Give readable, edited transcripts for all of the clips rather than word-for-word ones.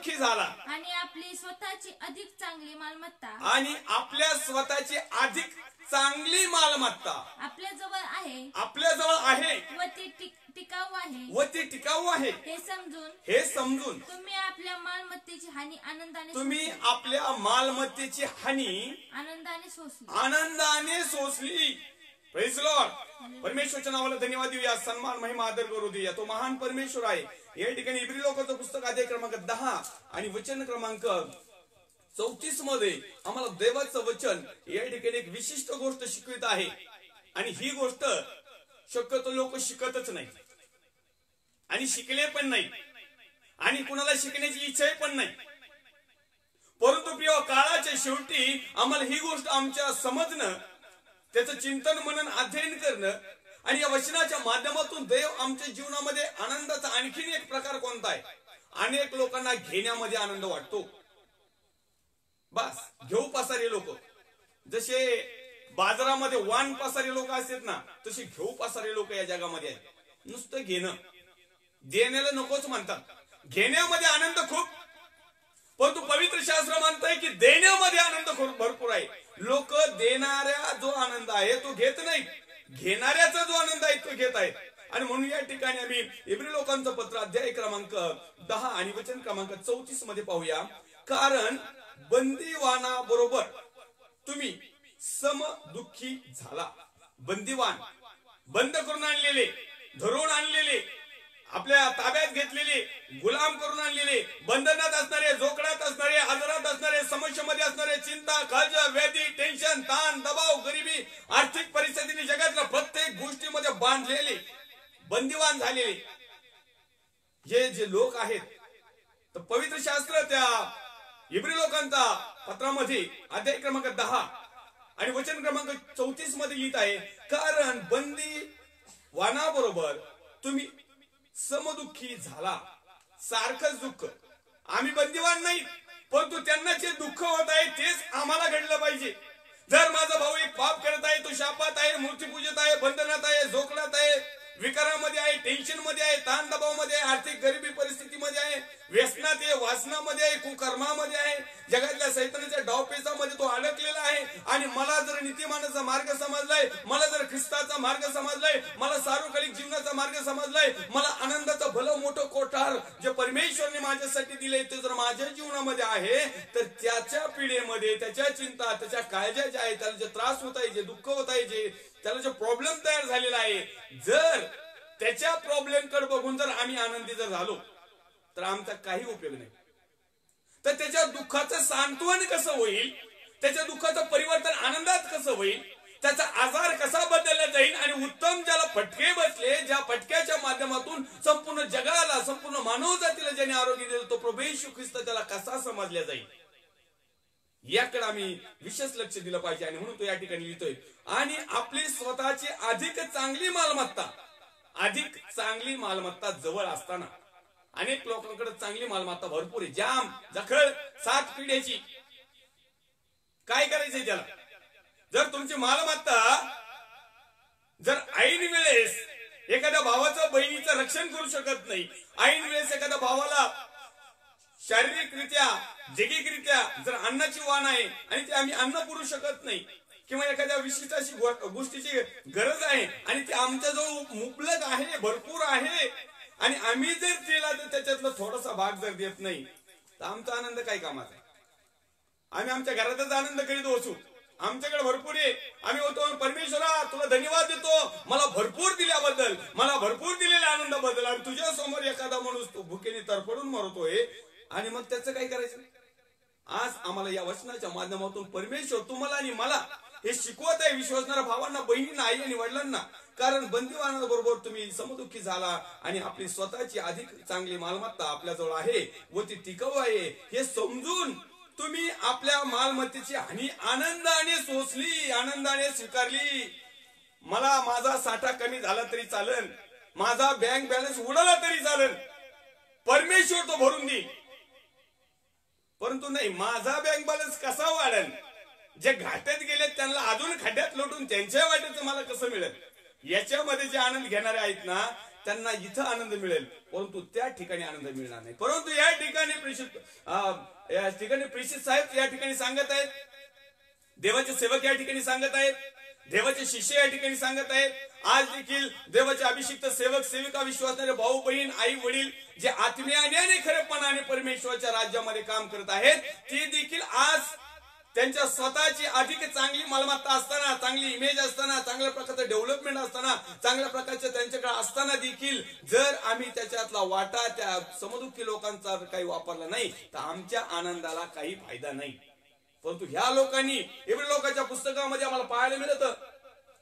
समदुःखी झाला आणि आपली स्वतःची अधिक चांगली मालमत्ता आणि आपल्या स्वतःची अधिक चांगली मालमत्ता आपल्याजवळ आहे व ती टिकाऊ आहे हे समजून तुम्ही आपल्या मालमत्तेची हानी आनंदाने सोसली. Praise Lord. परमेश्वरच्या नावाला धन्यवाद देऊया, सन्मान महिमा आदर करू देऊया. तो महान परमेश्वर आहे. या ठिकाणी इब्री लोकांचं पुस्तक अध्याय क्रमांक 10 आणि वचन क्रमांक 34 मध्ये आम्हाला देवाचं वचन या ठिकाणी एक विशिष्ट गोष्ट शिकवित आहे. आणि ही गोष्ट शक्यतो लोक शिकतच नाही आणि शिकले पण नाही आणि कुणाला शिकण्याची इच्छा पण नाही. परंतु प्रिय, काळाच्या शेवटी आम्हाला ही गोष्ट आमच्या समजणं, त्याचं चिंतन मनन अध्ययन करणं आणि या वचनाच्या माध्यमातून देव आमच्या जीवनामध्ये आनंदाचा आणखीन एक प्रकार कोणता आहे. अनेक लोकांना घेण्यामध्ये आनंद वाटतो. बस घेऊ पासारे लोक, जसे बाजारामध्ये वाण पासारे लोक असतात ना, तसे घेऊ पासारे लोक या जगामध्ये आहेत. नुसतं घेणं, देण्याला नकोच म्हणतात. घेण्यामध्ये आनंद खूप, परंतु पवित्र शास्त्र म्हणतंय की देण्यामध्ये आनंद खूप भरपूर आहे. लोक देणाऱ्या जो आनंद आहे तो घेत नाही, घेणाऱ्याचा जो आनंद आहे तो घेत आहेत. आणि म्हणून या ठिकाणी आम्ही इब्री लोकांचं पत्र अध्याय क्रमांक 10 आणि वचन क्रमांक 34 मध्ये पाहूया. कारण बंदीवाना बरोबर तुम्ही समदुःखी झाला. बंदीवान, बंद करून आणलेले, धरून आणलेले, आपल्या ताब्यात घेतलेले, गुलाम करून आणलेले, बंधनात असणारे, जोखडात असणारे, आजारात असणारे, समस्येमध्ये असणारे, चिंता, काळजी, व्याधी, टेन्शन, ताण, दबाव, गरिबी, आर्थिक परिस्थितीने जगातल्या प्रत्येक गोष्टीमध्ये बांधलेले, बंदीवान झालेले हे जे लोक आहेत, तर पवित्र शास्त्र त्या इब्री लोकांचा पत्रामध्ये अध्याय क्रमांक 10 आणि वचन क्रमांक 34 मध्ये लिहित आहे. कारण बंदीवानाबरोबर तुम्ही समदुःखी झाला. सारखंच दुःख. आम्ही बंदीवान नाही, परंतु त्यांना जे दुःख होत आहे तेच आम्हाला घडलं पाहिजे. जर माझा भाऊ एक पाप करत आहे, तो शापात आहे, मूर्तीपूजत आहे, बंधनात आहे, जोखडात आहे, विकारामध्ये आहे, टेन्शन मध्ये आहे, ताण दबावामध्ये आहे, आर्थिक गरिबी परिस्थितीमध्ये आहे, व्यसनात आहे, वासनामध्ये आहे, कुकर्मामध्ये आहे, जगातल्या सैतानाच्या डावपेचामध्ये तो अडकलेला आहे. आणि मला जर नीतिमानाचा मार्ग समजलाय, मला जर ख्रिस्ताचा मार्ग समजलाय, मला सार्वकालिक जीवनाचा मार्ग समजलाय, मला आनंदाचं भलं मोठं कोठार जे परमेश्वरने माझ्यासाठी दिले ते जर माझ्या जीवनामध्ये आहे, तर त्याच्या पिढीमध्ये त्याच्या चिंता, त्याच्या काळज्या ज्या आहेत, त्याला जे त्रास होत आहे, जे दुःख होत आहे, जे त्याला जो प्रॉब्लेम तयार झालेला आहे, जर त्याच्या प्रॉब्लेम कडे बघून जर आम्ही आनंदी जर झालो तर आमचा काही उपयोग नाही. तर त्याच्या दुःखाचं सांत्वन कसं होईल, त्याच्या दुःखाचं परिवर्तन आनंदात कसं होईल, त्याचा आजार कसा बदलला जाईल आणि उत्तम ज्याला फटके बसले, ज्या फटक्याच्या माध्यमातून संपूर्ण जगाला, संपूर्ण मानव जातीला ज्याने आरोग्य दिलं, तो प्रभू येशू ख्रिस्त त्याला कसा समजला जाईल, याकडे आम्ही विशेष लक्ष दिलं पाहिजे. आणि म्हणून तो या ठिकाणी लिहितोय. आणि आपली स्वतःची अधिक चांगली मालमत्ता जवळ असताना, अनेक लोकांकडे चांगली मालमत्ता भरपूर आहे, जाम जखळ 7 पिढ्याची, काय करायचंय त्याला. जर तुमची मालमत्ता जर ऐन वेळेस एखाद्या भावाचं, बहिणीचं रक्षण करू शकत नाही, ऐन वेळेस एखाद्या भावाला शारीरिकरित्या, जैगिकरित्या जर अन्नाची वाण आहे आणि ते आम्ही अन्न पुरवू शकत नाही, किंवा एखाद्या विशिष्ट अशी गोष्टीची गरज आहे आणि ती आमच्याजवळ मुबलक आहे, भरपूर आहे, आणि आम्ही जर केला तर त्याच्यातला थोडासा भाग जर देत नाही, तर आमचा आनंद काय कामाचा. आम्ही आमच्या घरातच आनंद करीत बसू, आमच्याकडे भरपूर आहे, आम्ही होतो परमेश्वरा तुला धन्यवाद देतो, मला भरपूर दिल्याबद्दल, मला भरपूर दिलेल्या आनंदाबद्दल. आणि तुझ्या समोर एखादा माणूस तो भुकेने तरफडून मरतोय, आणि मग त्याचं काय करायचं. आज आम्हाला या वचनाच्या माध्यमातून परमेश्वर तुम्हाला आणि मला हे शिकवत आहे, विश्वासणाऱ्या भावांना, बहिणींना, आई आणि वडिलांना. कारण बंदीवानाबरोबर तुम्ही समदुःखी झाला आणि आपली स्वतःची अधिक चांगली मालमत्ता आपल्याजवळ आहे व ती टिकाऊ आहे हे समजून तुम्ही आपल्या मालमत्तेची हानी आनंदाने सोसली, आनंदाने स्वीकारली. मला माझा साठा कमी झाला तरी चालेल, माझा बँक बॅलन्स उडाला तरी चालेल, परमेश्वर तो भरून देईल. परंतु नाही, माझा बँक बॅलन्स कसा वाढेल, जे घाट्यात गेले त्यांना अजून खड्ड्यात लोटून त्यांच्या वाटेचं मला कसं मिळेल, याच्यामध्ये जे आनंद घेणारे आहेत ना, त्यांना इथं आनंद मिळेल, परंतु त्या ठिकाणी आनंद मिळणार नाही. परंतु या ठिकाणी प्रेषित साहेब या ठिकाणी सांगत आहेत, देवाचे सेवक या ठिकाणी सांगत आहेत, देवाचे शिष्य या ठिकाणी सांगत आहेत, आज देखील देवाचे अभिषिक्त सेवक सेविका विश्वासणारे भाऊ बहीण आई वडील जे आत्म्याने आणि खरेपणाने परमेश्वराच्या राज्यामध्ये काम करत आहेत, ते देखील आज त्यांच्या स्वतःची अधिक चांगली मालमत्ता असताना, चांगली इमेज असताना, चांगल्या प्रकारचं डेव्हलपमेंट असताना, चांगल्या प्रकारच्या त्यांच्याकडे असताना देखील जर आम्ही त्याच्यातला वाटा त्या समदुःखी लोकांचा काही वापरला नाही तर आमच्या आनंदाला काही फायदा नाही. परंतु ह्या लोकांनी इब्री लोकांच्या पुस्तकामध्ये आम्हाला पाहायला मिळतं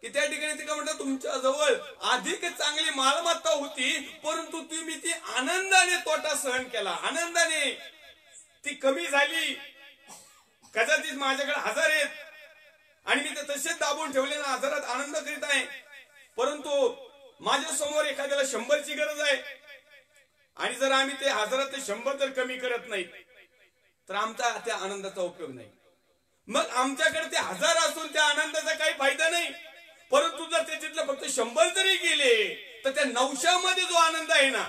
की त्या ठिकाणी ते काय म्हणतात, तुमच्या जवळ अधिक चांगली मालमत्ता होती परंतु तुम्ही ती आनंदाने तोटा सहन केला, आनंदाने ती कमी झाली. कदाचित माझ्याकडे 1000 आहेत आणि मी ते तसेच दाबून ठेवलेल्या हजारात आनंद करीत आहे, परंतु माझ्या समोर एखाद्याला 100ची गरज आहे आणि जर आम्ही ते 1000 ते 100 जर कमी करत नाही तर आमचा त्या आनंदाचा उपयोग नाही. मग आमच्याकडे ते 1000 असून त्या आनंदाचा काही फायदा नाही. परंतु जर त्याच्यातलं फक्त 100 जरी गेले तर त्या 900 मध्ये जो आनंद आहे ना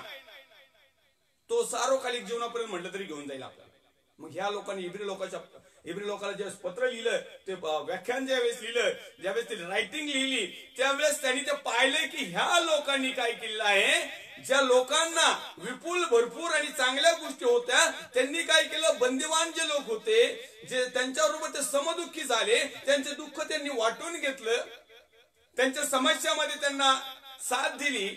तो सार्वकालिक जीवनापर्यंत म्हटलं तरी घेऊन जाईल आपल्याला. मग ह्या लोकांनी इब्री लोकांना ज्यावेळेस पत्र लिहिलं, ते व्याख्यान ज्यावेळेस लिहिलं, ज्यावेळेस ती रायटिंग लिहिली, त्यावेळेस त्यांनी ते पाहिलं की ह्या लोकांनी काय केलेलं आहे, ज्या लोकांना विपुल भरपूर आणि चांगल्या गोष्टी होत्या त्यांनी काय केलं, बंदिवान जे लोक होते जे त्यांच्याबरोबर ते समदुःखी झाले, त्यांचे दुःख त्यांनी वाटून घेतलं, त्यांच्या समस्यामध्ये त्यांना साथ दिली,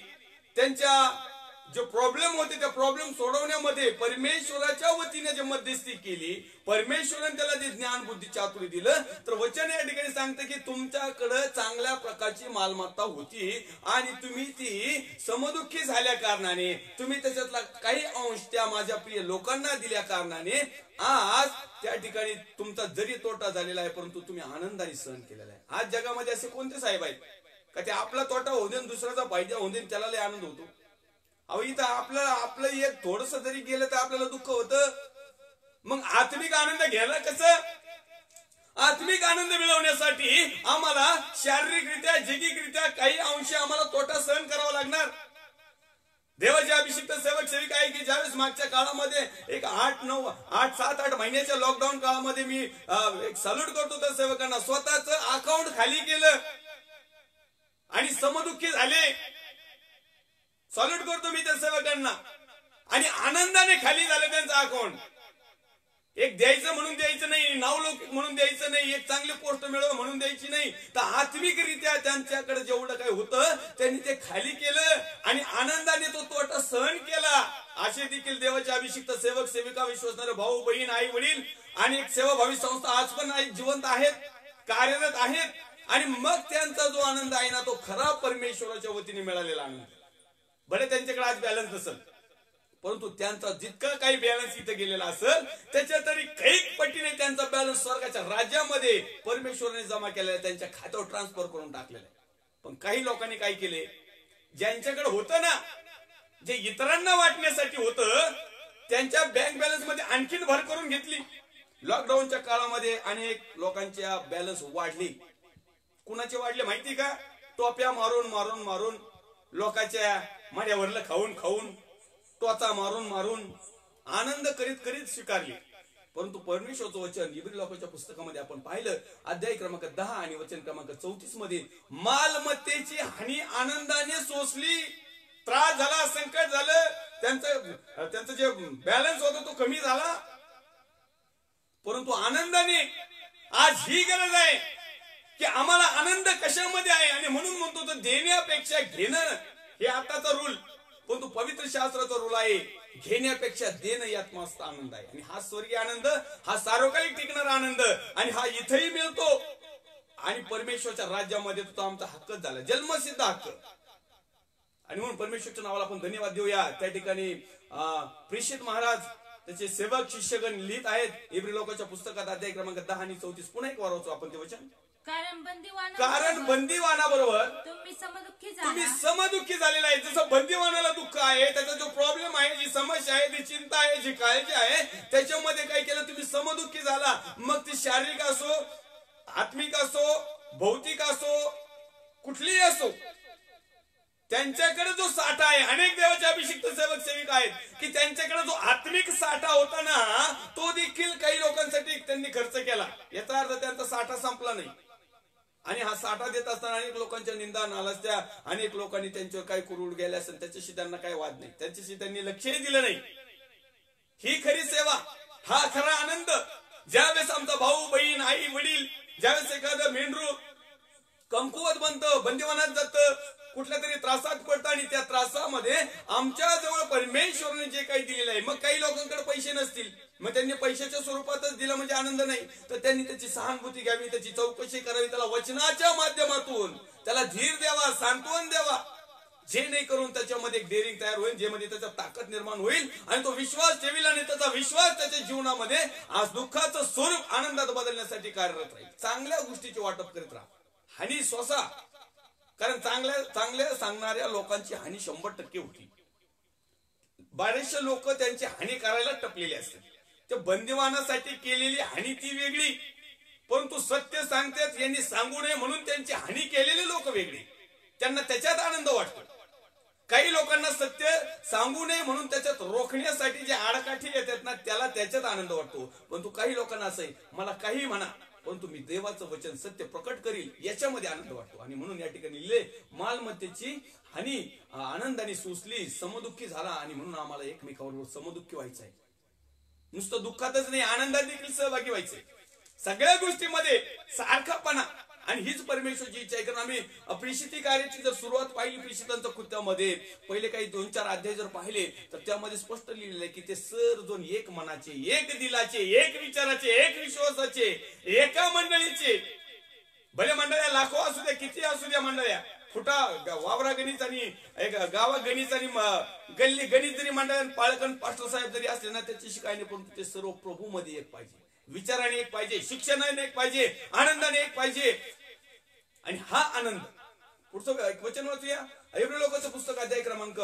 त्यांच्या जो प्रॉब्लेम होते त्या प्रॉब्लेम सोडवण्यामध्ये परमेश्वराच्या वतीने जे मध्यस्थी केली, परमेश्वराने त्याला जे ज्ञान बुद्धी चातुर्य दिलं. तर वचन या ठिकाणी सांगते की तुमच्याकडे चांगल्या प्रकारची मालमत्ता होती आणि तुम्ही ती समदुःखी झाल्या कारणाने, तुम्ही त्याच्यातला काही अंश त्या माझ्या प्रिय लोकांना दिल्या कारणाने आज त्या ठिकाणी तुमचा जरी तोटा झालेला आहे परंतु तुम्ही आनंदाने सहन केलेला आहे. आज जगामध्ये असे कोणते साहेब आहेत का ते आपला तोटा होऊ दे दुसऱ्याचा फायदा होऊ दे त्याला लय आनंद होतो? अहो इथं आपलं एक थोडस जरी गेलं तर आपल्याला दुःख होतं. मग आत्मिक आनंद घ्यायला कसं? आत्मिक आनंद मिळवण्यासाठी आम्हाला शारीरिकरित्या जैगिकरित्या काही अंश आम्हाला तोटा सहन करावा लागणार. देवाचे अभिषिक्त सेवक सेविका आहे की ज्यावेळेस मागच्या काळामध्ये एक 7-8 महिन्याच्या लॉकडाऊन काळामध्ये मी एक सॅल्यूट करतो त्या सेवकांना, स्वतःच अकाउंट खाली केलं आणि समदुःखी झाले. सॉल्यूट करतो मी त्या सेवकांना आणि आनंदाने खाली झालं त्यांचं अकाउंट. एक द्यायचं म्हणून द्यायचं नाही, नावलौकिक म्हणून द्यायचं नाही, एक चांगली पोस्ट मिळव म्हणून द्यायची नाही, तर आत्मिकरित्या त्यांच्याकडे जेवढं काही होतं त्यांनी ते खाली केलं आणि आनंदाने तो तोटा सहन केला. असे देखील देवाचे अभिषिक्त सेवक सेविका विश्वासणारे भाऊ बहीण आई वडील आणि एक सेवाभावी संस्था आज पण जिवंत आहेत, कार्यरत आहेत आणि मग त्यांचा जो आनंद आहे ना तो खरा परमेश्वराच्या वतीने मिळालेला आनंद. बरे त्यांच्याकडे आज बॅलन्स नसेल परंतु त्यांचा जितका काही बॅलन्स इथे गेलेला असेल त्याच्या तरी कैक पटीने त्यांचा बॅलन्स स्वर्गाच्या राज्यामध्ये परमेश्वराने जमा केलेला, त्यांच्या खात्यावर ट्रान्सफर करून टाकलेला. पण काही लोकांनी काय केले, ज्यांच्याकडे होतं ना, जे इतरांना वाटण्यासाठी होतं त्यांच्या बँक बॅलन्स मध्ये आणखीन भर करून घेतली. लॉकडाऊनच्या काळामध्ये अनेक लोकांच्या बॅलन्स वाढली. कुणाचे वाढले माहिती का? टोप्या मारून मारून मारून, लोकांच्या माड्यावरलं खाऊन खाऊन, टोचा मारून मारून आनंद करीत करीत स्वीकारली. परंतु परमेश्वरचं वचन इब्री लोकांच्या पुस्तकामध्ये आपण पाहिलं, अध्याय क्रमांक 10 आणि वचन क्रमांक 34 मध्ये मालमत्तेची हानी आनंदाने सोसली. त्रास झाला, संकट झालं, त्यांचं जे बॅलन्स होता तो कमी झाला परंतु आनंदाने. आज ही गरज आहे की आम्हाला आनंद कशामध्ये आहे आणि म्हणून म्हणतो तर देण्यापेक्षा घेणं हे आताचा रूल, परंतु पवित्र शास्त्राचा रूल आहे घेण्यापेक्षा देणं यात मस्त आनंद आहे. आणि हा स्वर्गीय आनंद, हा सार्वकालिक टिकणारा आनंद आणि हा इथेही मिळतो आणि परमेश्वरच्या राज्यामध्ये तो आमचा हक्कच झाला, जन्मसिद्ध हक्क. आणि म्हणून परमेश्वरच्या नावाला आपण धन्यवाद देऊया. त्या ठिकाणी प्रेषित महाराज त्याचे सेवक शिष्यगण लिहित आहेत इब्री लोकांच्या पुस्तकात अध्याय क्रमांक 10 आणि 34. पुन्हा एक वाचू आपण ते वचन. कारण बंदीवानाबरोबर तुम्ही समदुःखी झालेला आहे. जसं बंदीवानाला दुःख आहे, त्याचा जो प्रॉब्लेम आहे, जी समस्या आहे, जी चिंता आहे, जी काळजी आहे, त्याच्यामध्ये काय केलं, तुम्ही समदुःखी झाला. मग ती शारीरिक असो, आत्मिक असो, भौतिक असो, कुठलीही असो, त्यांच्याकडे जो साठा आहे, अनेक देवाचे अभिषिक्त सेवक सेविका आहेत की त्यांच्याकडे जो आत्मिक साठा होता ना, तो देखील काही लोकांसाठी त्यांनी खर्च केला. याचा अर्थ त्यांचा साठा संपला नाही. आणि हा साठा देत असताना अनेक लोकांच्या निंदा नालस्त्या, अनेक लोकांनी त्यांच्यावर काय कुरूड गेल्या असेल, त्याच्याशी त्यांना काही वाद नाही, त्याच्याशी त्यांनी लक्षही दिलं नाही. ही खरी सेवा, हा खरा आनंद. ज्यावेळेस आमचा भाऊ बहीण आई वडील, ज्यावेळेस एखादं मेंढरू कमकुवत बनतं, बंदिवानात जातं, कुठल्या तरी त्रासात पडतं, आणि त्या त्रासामध्ये आमच्या जवळ परमेश्वराने जे काही दिलेलं आहे, मग काही लोकांकडे पैसे नसतील, मग त्यांनी पैशाच्या स्वरूपातच दिलं म्हणजे आनंद नाही, तर त्यांनी त्याची सहानुभूती घ्यावी, त्याची चौकशी करावी, त्याला वचनाच्या माध्यमातून त्याला धीर द्यावा, सांत्वन द्यावा, जेणेकरून त्याच्यामध्ये एक डेअरिंग तयार होईल, जेमध्ये त्याचा ताकद निर्माण होईल आणि तो विश्वास ठेवील, आणि त्याचा विश्वास त्याच्या जीवनामध्ये आज दुःखाचं स्वरूप आनंदात बदलण्यासाठी कार्यरत राहील. चांगल्या गोष्टीचे वाटप करीत राहा, हानी स्वसा, कारण चांगल्या सांगणाऱ्या लोकांची हानी 100% होती. बरेचसे लोक त्यांची हानी करायला टपलेले असतात. ते बंदिवानासाठी केलेली हानी ती वेगळी, परंतु सत्य सांगतात यांनी सांगू नये म्हणून त्यांची हानी केलेले लोक वेगळे, त्यांना त्याच्यात आनंद वाटतो. काही लोकांना सत्य सांगू नये म्हणून त्याच्यात रोखण्यासाठी जे आडकाठी येतात ना, त्याला त्याच्यात आनंद वाटतो. परंतु काही लोकांना असं आहे, मला काही म्हणा परंतु मी देवाचं वचन सत्य प्रकट करील, याच्यामध्ये आनंद वाटतो. आणि म्हणून या ठिकाणी लिहिले, मालमत्तेची हानी आनंदाने सोसली, समदुःखी झाला, आणि म्हणून आम्हाला एकमेकाबरोबर समदुःखी व्हायचं आहे. नुसतं दुःखातच नाही, आनंदात देखील सहभागी व्हायचंय. सगळ्या गोष्टीमध्ये सारखापणा, आणि हीच परमेश्वरची इच्छा आहे. कारण आम्ही प्रेषिती कार्याची जर सुरुवात पाहिली, प्रेषितांच्या कृत्यामध्ये पहिले काही 2-4 अध्याय जर पाहिले तर त्यामध्ये स्पष्ट लिहिलेलं आहे की ते सर्वजण एक मनाचे, एक दिलाचे, एक विचाराचे, एक विश्वासाचे, एका मंडळीचे. भले मंडळ्या लाखो असू द्या, किती असू द्या मंडळ्या, फुटा वावरा गणित आणि गावा गणित आणि गल्ली गणित जरी मंडळ, पाळकण पास्टर साहेब जरी असले ना, त्याची काय नाही, परंतु ते सर्व प्रभू मध्ये एक पाहिजे, विचाराने एक पाहिजे, शिक्षणाने एक पाहिजे, आनंदाने एक पाहिजे. आणि हा आनंद, पुढचं वचन वाचूया, इब्री लोकांचं पुस्तक अध्याय क्रमांक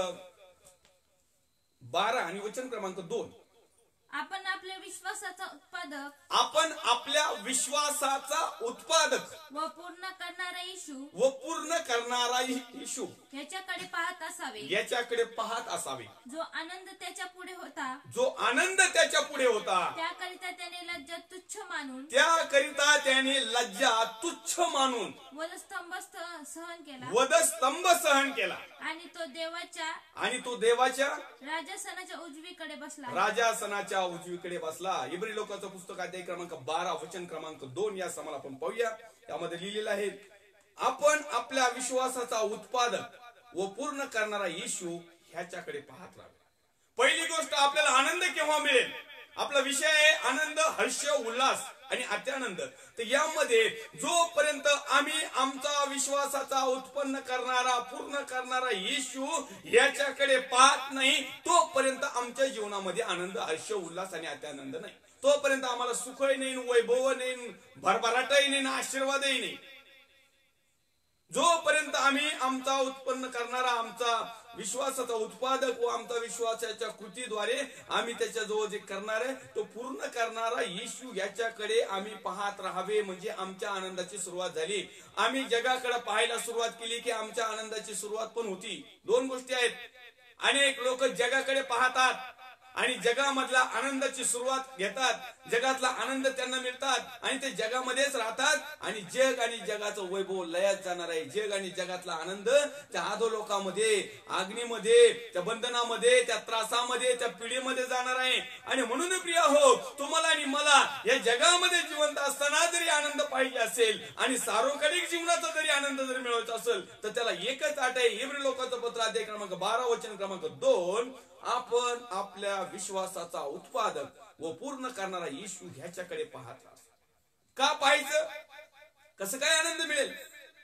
12 आणि वचन क्रमांक 2. आपण आपल्या विश्वासाचा उत्पादक, आपण आपल्या विश्वासाचा उत्पादक व पूर्ण करणारा येशू याच्याकडे पाहत असावे, याच्याकडे पाहत असावे. जो आनंद त्याच्या पुढे होता, जो आनंद त्याच्या पुढे होता, त्याकरिता त्याने लज्जा तुच्छ मानून, त्याकरिता त्याने लज्जा तुच्छ मानून वधस्तंभ सहन केला, वधस्तंभ सहन केला, आणि तो देवाच्या राजासनाच्या उजवीकडे बसला, राजासनाच्या उजवीकडे बसला. इब्री लोकांचं पुस्तक अध्याय क्रमांक 12 वचन क्रमांक 2 या समाला आपण पाहूया. त्यामध्ये लिहिलेलं आहे, आपण आपल्या विश्वासाचा उत्पादक व पूर्ण करणारा येशू ह्याच्याकडे पाहत राहावे. पहिली गोष्ट, आपल्याला आनंद केव्हा मिळेल? आपला विषय आहे आनंद, हर्ष, उल्हास आणि अत्यानंद. तर यामध्ये जोपर्यंत आम्ही आमचा विश्वासाचा उत्पन्न करणारा, पूर्ण करणारा येशू याच्याकडे पाहत नाही, तोपर्यंत आमच्या जीवनामध्ये आनंद, हर्ष, उल्हास आणि अत्यानंद नाही. तोपर्यंत आम्हाला सुखही नाही, वैभव नाही, भरभराटही नाही, आशीर्वादही नाही. जोपर्यंत आम्ही आमचा उत्पन्न करणारा, आमचा विश्वासाचा उत्पादक व आमचा विश्वासाच्या कृतीद्वारे आम्ही त्याच्याजवळ जे करणार आहे तो पूर्ण करणारा येशू याच्याकडे आम्ही पाहत राहावे, म्हणजे आमच्या आनंदाची सुरुवात झाली. आम्ही जगाकडे पाहायला सुरुवात केली की आमच्या आनंदाची सुरुवात पण होती. 2 गोष्टी आहेत. अनेक लोक जगाकडे पाहतात आणि जगामधला आनंदाची सुरुवात घेतात, जगातला आनंद त्यांना मिळतात आणि ते जगामध्येच राहतात, आणि जग आणि जगाचं वैभव लयात जाणार आहे. जग आणि जगातला आनंद त्या अधोलोकामध्ये, अग्नीमध्ये, त्या बंधनामध्ये, त्या त्रासामध्ये, त्या पिढीमध्ये जाणार आहे. आणि म्हणून प्रिय हो, तुम्हाला आणि मला या जगामध्ये जिवंत असताना जरी आनंद पाहिजे असेल आणि सार्वकालिक जीवनाचा जरी आनंद जरी मिळवायचा असेल तर त्याला एकच अट आहे. इब्री लोकांचं पत्र अध्याय क्रमांक 12 वचन क्रमांक 2, आपण आपल्या विश्वासाचा उत्पादक व पूर्ण करणारा येशू ह्याच्याकडे पाहत राहा. का पाहायचं? कसं काय आनंद मिळेल?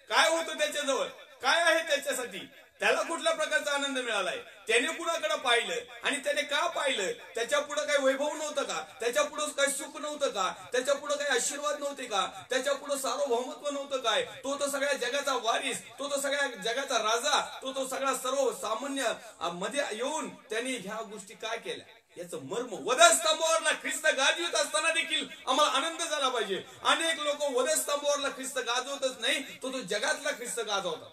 काय होतं त्याच्याजवळ? काय आहे त्याच्यासाठी? त्याला कुठल्या प्रकारचा आनंद मिळालाय? त्याने कुणाकडे पाहिलं आणि त्याने का पाहिलं? त्याच्या पुढे काही वैभव नव्हतं का? त्याच्या पुढे काही सुख नव्हतं का? त्याच्या पुढे काही आशीर्वाद नव्हते का? त्याच्या पुढे सार्वभौमत्व नव्हतं काय? तो सगळ्या जगाचा वारीस, तो सगळ्या जगाचा राजा, तो सगळा सर्व सामान्य मध्ये येऊन त्यांनी ह्या गोष्टी काय केल्या? याचं मर्म, वधस्तंभावरला ख्रिस्त गाजवत असताना देखील आम्हाला आनंद झाला पाहिजे. अनेक लोक वधस्तंभावरला ख्रिस्त गाजवतच नाही, तो जगातला ख्रिस्त गाजवतात.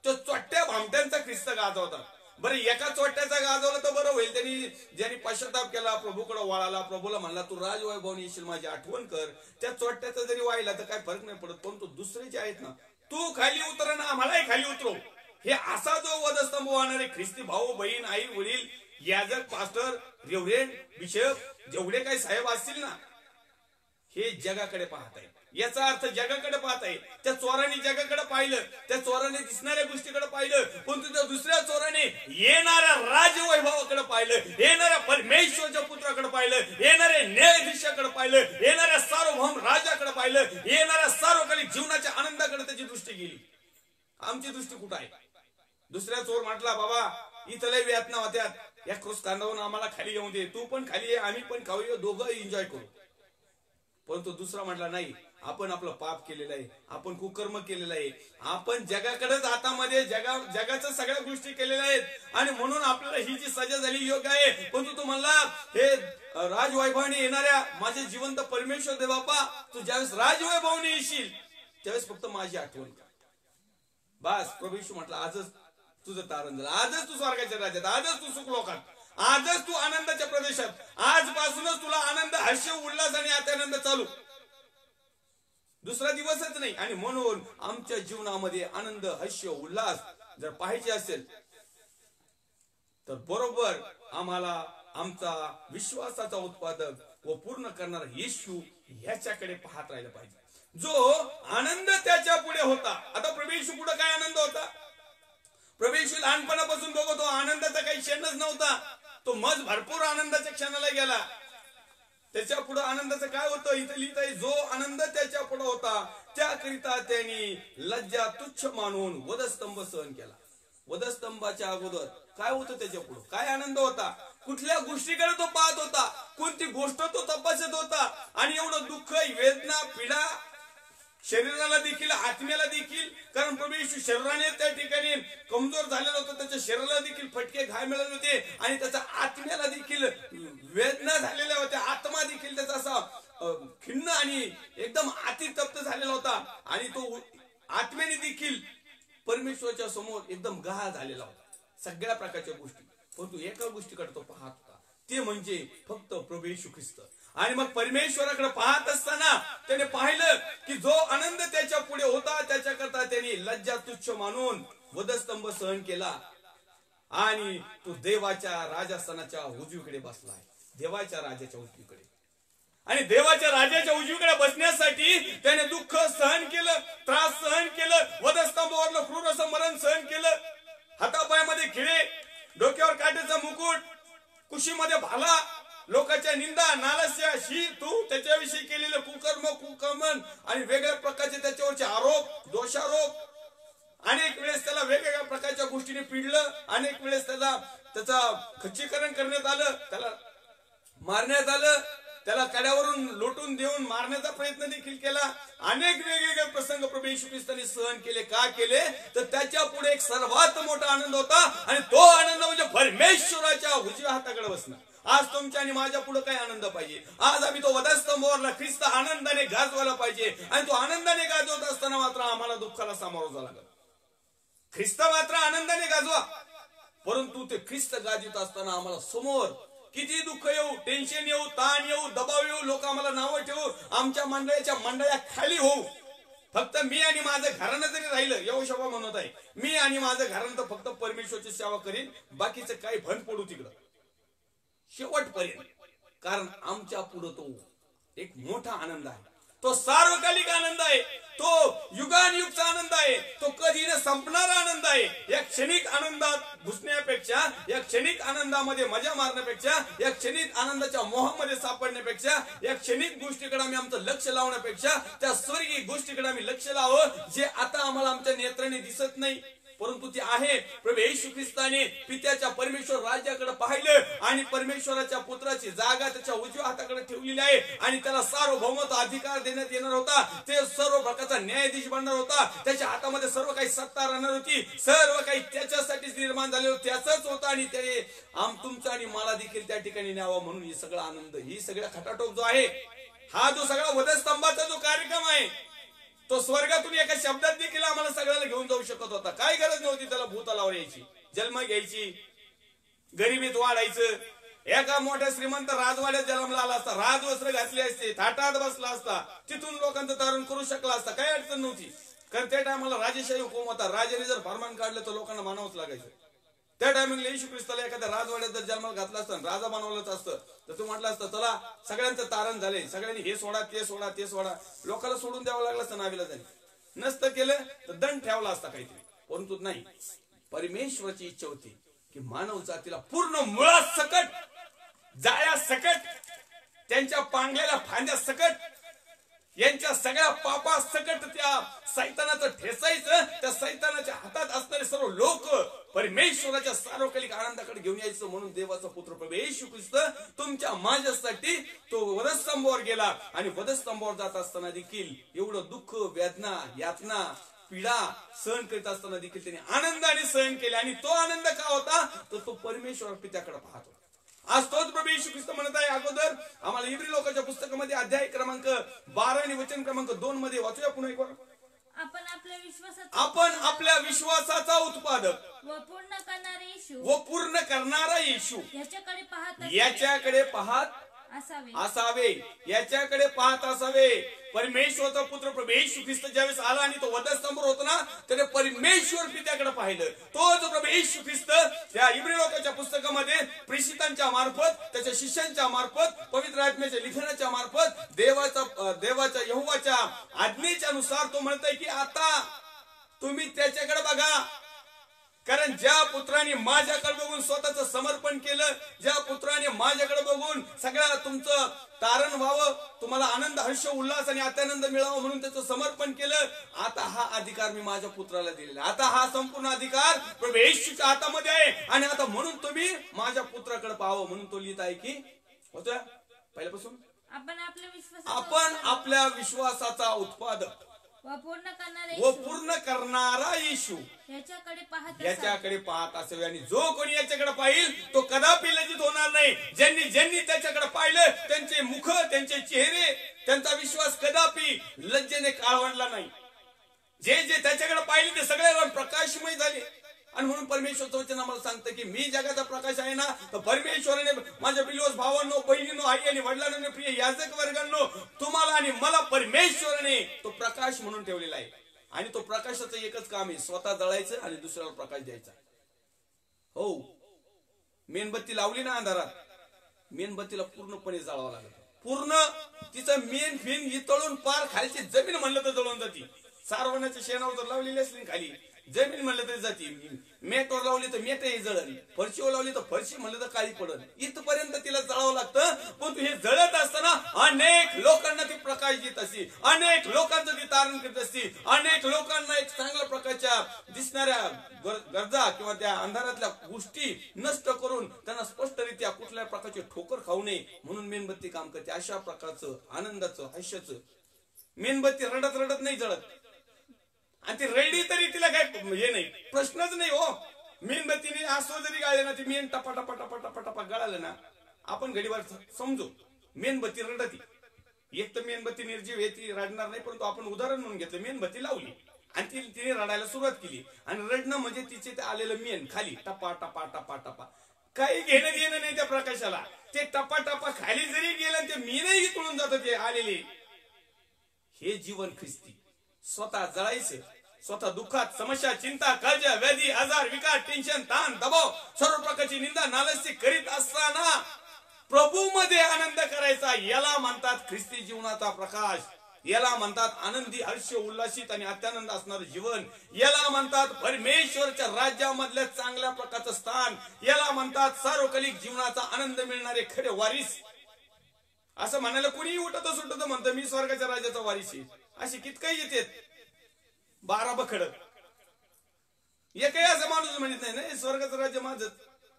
तो चोट्ट्या भामट्यांचा ख्रिस्त गाजवतात. बरं एका चोट्ट्याचा गाजवला तर बरं होईल, ज्यांनी पश्चाताप केला, प्रभूकडे वळाला, प्रभूला म्हणला तू राजवैभवनी येशील, माझी आठवण कर, त्या चोट्ट्याचा जरी वाहिला तर काय फरक नाही पडत. पण तो दुसरे जे आहेत ना, तू खाली उतर ना आम्हालाही खाली उतरव, हे असा जो वधस्तंभ वाहणारे ख्रिस्ती भाऊ बहीण आई वडील याजक पास्टर रेव्हरेंड बिशप जेवढे काही साहेब असतील ना, हे जगाकडे पाहत आहेत. याचा अर्थ जगाकडे पाहत आहे. त्या चोराने जगाकडे पाहिलं, त्या चोराने दिसणाऱ्या गोष्टीकडे पाहिलं, पण तुझ्या दुसऱ्या चोराने येणाऱ्या राजवैभवाकडे पाहिलं, येणाऱ्या परमेश्वरच्या पुत्राकडे पाहिलं, येणाऱ्या न्यायाधीशाकडे पाहिलं, येणाऱ्या सार्वभौम राजाकडे पाहिलं, येणाऱ्या सार्वकालिक जीवनाच्या आनंदाकडे त्याची दृष्टी गेली. आमची दृष्टी कुठं आहे? दुसऱ्या चोर म्हटला बाबा इथं लय वेदना होत्यात, या क्रूस कांदावून आम्हाला खाली येऊन दे, तू पण खाली ये, आम्ही पण खाऊया, दोघं एन्जॉय करू. परंतु दुसरा म्हटला नाही, आपण आपलं पाप केलेलं आहे, आपण कुकर्म केलेलं आहे, आपण जगाकडेच हातामध्ये जगाच्या सगळ्या गोष्टी केलेल्या आहेत, आणि म्हणून आपल्याला ही जी सजा झाली योग्य आहे. परंतु तू म्हणला हे राजवैभवाने येणाऱ्या माझे जिवंत परमेश्वर दे बापा, तू ज्यावेळेस राजवैभवाने येशील त्यावेळेस फक्त माझी आठवण कर. बस प्रभू येशू म्हटलं आजच तुझं तारण झालं, आजच तू स्वर्गाच्या राज्यात, आजच तू सुख लोकात, आजच तू आनंदाच्या प्रदेशात, आजपासूनच तुला आनंद, हर्ष, उल्हास आणि आत्यानंद चालू, दुसरा दिवसच नाही. आणि म्हणून आमच्या जीवनामध्ये आनंद, हर्ष, उल्हास जर पाहिजे असेल तर बरोबर आम्हाला आमचा विश्वासाचा उत्पादक व पूर्ण करणारा येशू ह्याच्याकडे पाहत राहिलं पाहिजे, जो आनंद त्याच्या पुढे होता. आता प्रभू येशू पुढे काय आनंद होता? प्रभू येशू लहानपणापासून बघतो आनंदाचा काही क्षणच नव्हता, तो मज भरपूर आनंदाच्या क्षणाला गेला. त्याच्या पुढे आनंदाचं काय होतं? इथं लिहित आहे, जो आनंद त्याच्या पुढे होता त्याकरिता त्यांनी लज्जा तुच्छ मानून वधस्तंभ सहन केला. वधस्तंभाच्या अगोदर काय होतं? त्याच्या पुढे काय आनंद होता? कुठल्या गोष्टीकडे तो पाहत होता? कोणती गोष्ट तो तपासत होता? आणि एवढं दुःख, वेदना, पीडा शरीराला देखील, आत्म्याला देखील, कारण प्रभू येशू शरीराने त्या ठिकाणी कमजोर झालेला होता, त्याच्या शरीराला देखील फटके घाय मिळाले होते, आणि त्याच्या आत्म्याला देखील वेदना झालेल्या होत्या, आत्मा देखील त्याचा असा खिन्न आणि एकदम अतितप्त झालेला होता, आणि तो आत्म्याने देखील परमेश्वराच्या समोर एकदम गहाळ झालेला होता सगळ्या प्रकारच्या गोष्टी. परंतु एका गोष्टीकडे तो पाहत होता, ते म्हणजे फक्त प्रभू येशू ख्रिस्त. आणि मग परमेश्वराकडे पाहत असताना त्याने पाहिलं की जो आनंद त्याच्या पुढे होता त्याच्याकरता त्यांनी लज्जा तुच्छ मानून वधस्तंभ सहन केला, आणि तो देवाच्या राजस्थानाच्या उजवीकडे बसलाय, देवाच्या राजाच्या उजवीकडे. आणि देवाच्या राजाच्या उजवीकडे बसण्यासाठी त्याने दुःख सहन केलं, त्रास सहन केलं, वधस्तंभावरलं क्रूर असं मरण सहन केलं, हातापायामध्ये खिळे, डोक्यावर काटेचा मुकुट, कुशीमध्ये भाला, लोकांच्या निंदा, नालस्या, शी, तू त्याच्याविषयी केलेले कुकर्मन आणि वेगळ्या प्रकारचे त्याच्यावरचे आरोप, दोषारोप, अनेक वेळेस त्याला वेगवेगळ्या प्रकारच्या गोष्टीने पिडलं, अनेक वेळेस त्याचा खच्चीकरण करण्यात आलं, त्याला मारण्यात आलं, त्याला कड्यावरून लोटून देऊन मारण्याचा प्रयत्न देखील केला. अनेक वेगवेगळे प्रसंग प्रभू येशू ख्रिस्ताने सहन केले. का केले? तर त्याच्या पुढे एक सर्वात मोठा आनंद होता, आणि तो आनंद म्हणजे परमेश्वराच्या उजव्या हाताकडे बसणं. आज तुमच्या आणि माझ्या पुढे काय आनंद पाहिजे? आज आम्ही तो वधस्तंभावरला ख्रिस्त आनंदाने गाजवायला पाहिजे, आणि तो आनंदाने गाजवत असताना मात्र आम्हाला दुःखाला सामोरं जावं लागेल. ख्रिस्त मात्र आनंदाने गाजवा, परंतु ते ख्रिस्त गाजवत असताना आम्हाला समोर किती दुःख येऊ, टेन्शन येऊ, ताण येऊ, दबाव येऊ, लोक आम्हाला नावं ठेवू, आमच्या मंडळ्या खाली होऊ, फक्त मी आणि माझं घराणं जरी राहिलं, यहोशुआ म्हणत आहे, मी आणि माझं घराणं तर फक्त परमेश्वराची सेवा करीन, बाकीचं काही भंड पडू तिकडं शेवटपर्यंत. कारण आमच्या पुढे तो एक मोठा आनंद आहे, तो सार्वकालिक आनंद आहे, तो युगानुयुगचा आनंद आहे, तो कधी न संपणारा आनंद आहे. या क्षणिक आनंदात घुसण्यापेक्षा, या क्षणिक आनंदामध्ये मजा मारण्यापेक्षा, या क्षणिक आनंदाच्या मोहामध्ये सापडण्यापेक्षा, या क्षणिक गोष्टीकडे आम्ही आमचं लक्ष लावण्यापेक्षा त्या स्वर्गीय गोष्टीकडे आम्ही लक्ष लावं, जे आता आम्हाला आमच्या नेत्राने दिसत नाही परंतु ते आहे. प्रभू येशू ख्रिस्ताने पित्याच्या परमेश्वर राज्याकडे पाहिलं, आणि परमेश्वराच्या पुत्राची जागा त्याच्या उजव्या हाताकडे ठेवलेली आहे, आणि त्याला सार्वभौमत्व अधिकार देण्यात येणार होता, ते सर्व प्रकारचा न्यायाधीश बनणार होता, त्याच्या हातामध्ये सर्व काही सत्ता राहणार होती, सर्व काही त्याच्यासाठीच निर्माण झाले होते, त्याचंच होतं, आणि ते तुमचा आणि मला देखील त्या ठिकाणी न्यावा. म्हणून ही सगळा आनंद, ही सगळा खटाटोप जो आहे, हा जो सगळा वधस्तंभाचा जो कार्यक्रम आहे, तो स्वर्गातून एका शब्दात देखील आम्हाला सगळ्याला घेऊन जाऊ शकत होता. काय गरज नव्हती त्याला भूतलावर यायची, जन्म घ्यायची, गरिबीत वाढायचं. एका मोठ्या श्रीमंत राजवाड्यात जन्मला आला असता, राजवस्त्र घातली असते, थाटात बसला असता, तिथून लोकांचं तारण करू शकला असता, काही अडचण नव्हती. कारण त्या टायमाला राजेशाही हुकूम होता. राजाने जर फरमान काढलं तर लोकांना मानावंच लागायचं. त्या टायमिंगला येशू ख्रिस्ताला एखाद्या राजवाड्यात जर जन्माला घातला असतं, राजा बनवलंच असतं, तर तू म्हटलं असतं चला सगळ्यांचं तारण झाले, सगळ्यांनी हे सोडा ते सोडा ते सोडा, लोकांना सोडून द्यावं लागलं असतं नाविलाजाने. नसतं केलं तर दंड ठेवला असता काहीतरी. परंतु नाही, परमेश्वराची इच्छा होती की मानव जातीला पूर्ण मुळात सकट, जाळ्या सकट, त्यांच्या पांगलेल्या फांद्या सकट, यांच्या सगळ्या पापा सकट त्या सैतानाचं ठेसायचं. त्या सैतानाच्या हातात असणारे सर्व लोक परमेश्वराच्या सार्वकालिक आनंदाकडे घेऊन यायचं. म्हणून देवाचा पुत्र प्रभू येशू ख्रिस्त तुमच्या माझ्यासाठी तो वधस्तंभावर गेला. आणि वधस्तंभावर जात असताना देखील एवढं दुःख, वेदना, यातना, पीडा सहन करीत असताना देखील त्याने आनंदाने सहन केले. आणि तो आनंद का होता, तर तो परमेश्वर पित्याकडे पाहत होता. आज तोच प्रभू येशू ख्रिस्त म्हणत आहे. अगोदर आम्हाला इब्री लोकांच्या पुस्तकामध्ये अध्याय क्रमांक 12 आणि वचन क्रमांक 2 मध्ये वाचूया पुन्हा एक वेळ. आपण आपल्या विश्वासाचा उत्पादक व पूर्ण करणारा येशू याच्याकडे पाहत असावे, याच्याकडे पाहत असावे. परमेश्वरचा पुत्र प्रभू येशू ख्रिस्त ज्यावेळेस आला आणि तो वधस्तंभावर होता ना, त्याने परमेश्वर पित्याकडे पाहिलं. तोच प्रभू येशू ख्रिस्त त्या इब्री लोकांच्या पुस्तकामध्ये प्रेषितांच्या मार्फत, त्याच्या शिष्यांच्या मार्फत, पवित्र आत्म्याच्या लिखाणाच्या मार्फत, देवाच्या यहोवाच्या आज्ञेच्या नुसार तो म्हणतोय की आता तुम्ही त्याच्याकडे बघा. कारण ज्या पुत्राने माझ्याकडे बघून स्वतःचं समर्पण केलं, ज्या पुत्राने माझ्याकडे बघून सगळ्या तुमचं तारण व्हावं, तुम्हाला आनंद, हर्ष, उल्हास आणि आत्यानंद मिळावं म्हणून त्याचं समर्पण केलं, आता हा अधिकार मी माझ्या पुत्राला दिलेला. आता हा संपूर्ण अधिकार प्रभू येशूच्या हातामध्ये आहे. आणि आता म्हणून तुम्ही माझ्या पुत्राकडे पाहावं म्हणून तो लिहित आहे की होत्या पहिल्यापासून आपण आपल्या विश्वासाचा उत्पादक व पूर्ण करणारा येशू याच्याकडे पाहत असावे. आणि जो कोणी याच्याकडे पाहिल तो कदापि लज्जित होणार नाही. ज्यांनी त्याच्याकडे पाहिलं त्यांचे मुख, त्यांचे चेहरे, त्यांचा विश्वास कदापि लज्जेने काळवंडला नाही. जे त्याच्याकडे पाहिले ते सगळे प्रकाशमय झाले. आणि म्हणून परमेश्वरचं वचन आम्हाला सांगतं की मी जगाचा प्रकाश आहे ना, तर परमेश्वराने माझ्या प्रिय भावांनो, बहिणींनो, आई आणि वडिलांनो, प्रिय याजक वर्गांनो, तुम्हाला आणि मला परमेश्वराने तो प्रकाश म्हणून ठेवलेला आहे. आणि तो प्रकाशाचं एकच काम आहे, स्वतः जळायचं आणि दुसऱ्याला प्रकाश द्यायचा. हो, मेणबत्ती लावली ना अंधारात, मेणबत्तीला पूर्णपणे जाळावं लागतं. पूर्ण तिचं मेन फिन इतळून पार खालची जमीन म्हणलं तर जळून जाती. सारवणाच्या शेणावर जर लावलेली असली खाली जमीन म्हणलं तरी जाती. मेटवर लावली तर मेटही जळण, फरशीवर लावली तर फरशी म्हणलं तर काळी पडन. इथपर्यंत तिला जळावं लागतं. पण तू हे जळत असताना अनेक लोकांना ती प्रकाश देत असते, अनेक लोकांचं ती तारण करत असते, अनेक लोकांना एक चांगल्या प्रकारच्या दिसणाऱ्या गरजा किंवा त्या अंधारातल्या गोष्टी नष्ट करून त्यांना स्पष्टरित्या कुठल्या प्रकारचे ठोकर खाऊ नये म्हणून मेणबत्ती काम करते. अशा प्रकारचं आनंदाचं, हास्याचं मेणबत्ती रडत रडत नाही जळत. आणि ती रडी तरी तिला काय हे नाही, प्रश्नच नाही. हो, मेणबत्तीने आसो जरी गाळले ना, ती मेन टपा टपा टपा टपा टपा गळालं ना, आपण घडीवर समजू मेणबत्ती रडती. एक तर मेणबत्ती निर्जीव आहे, ती रडणार नाही. परंतु आपण उदाहरण म्हणून घेतलं, मेणबत्ती लावली आणि तिने रडायला सुरुवात केली. आणि रडणं म्हणजे तिचे ते आलेलं मेन खाली टपा टपा टपा टपा, काही घेणं देणं नाही त्या प्रकाशाला. ते टपा टपा खाली जरी गेलं ते मेनही तुळून जात ते आलेले. हे जीवन ख्रिस्ती स्वतः जळायचं, स्वतः दुःखात, समस्या, चिंता, काळजी, व्याधी, आजार, विकार, टेन्शन, ताण, दबाव, सर्व प्रकारची निंदा, नालस्ती करीत असताना प्रभू मध्ये आनंद करायचा, याला म्हणतात ख्रिस्ती जीवनाचा प्रकाश. याला म्हणतात आनंदी, हर्ष, उल्हासित आणि अत्यानंद असणारं जीवन. याला म्हणतात परमेश्वरच्या राज्यामधल्या चांगल्या प्रकारचं स्थान. याला म्हणतात सार्वकालिक जीवनाचा आनंद मिळणारे खरे वारीस. असं म्हणायला कुणीही उठत सुटत म्हणतं मी स्वर्गाच्या राज्याचा वारीस आहे. अशी कितकाही येतात 12 बखड. एकही असं माणूस म्हणत नाही स्वर्गाचं राज्य माझं.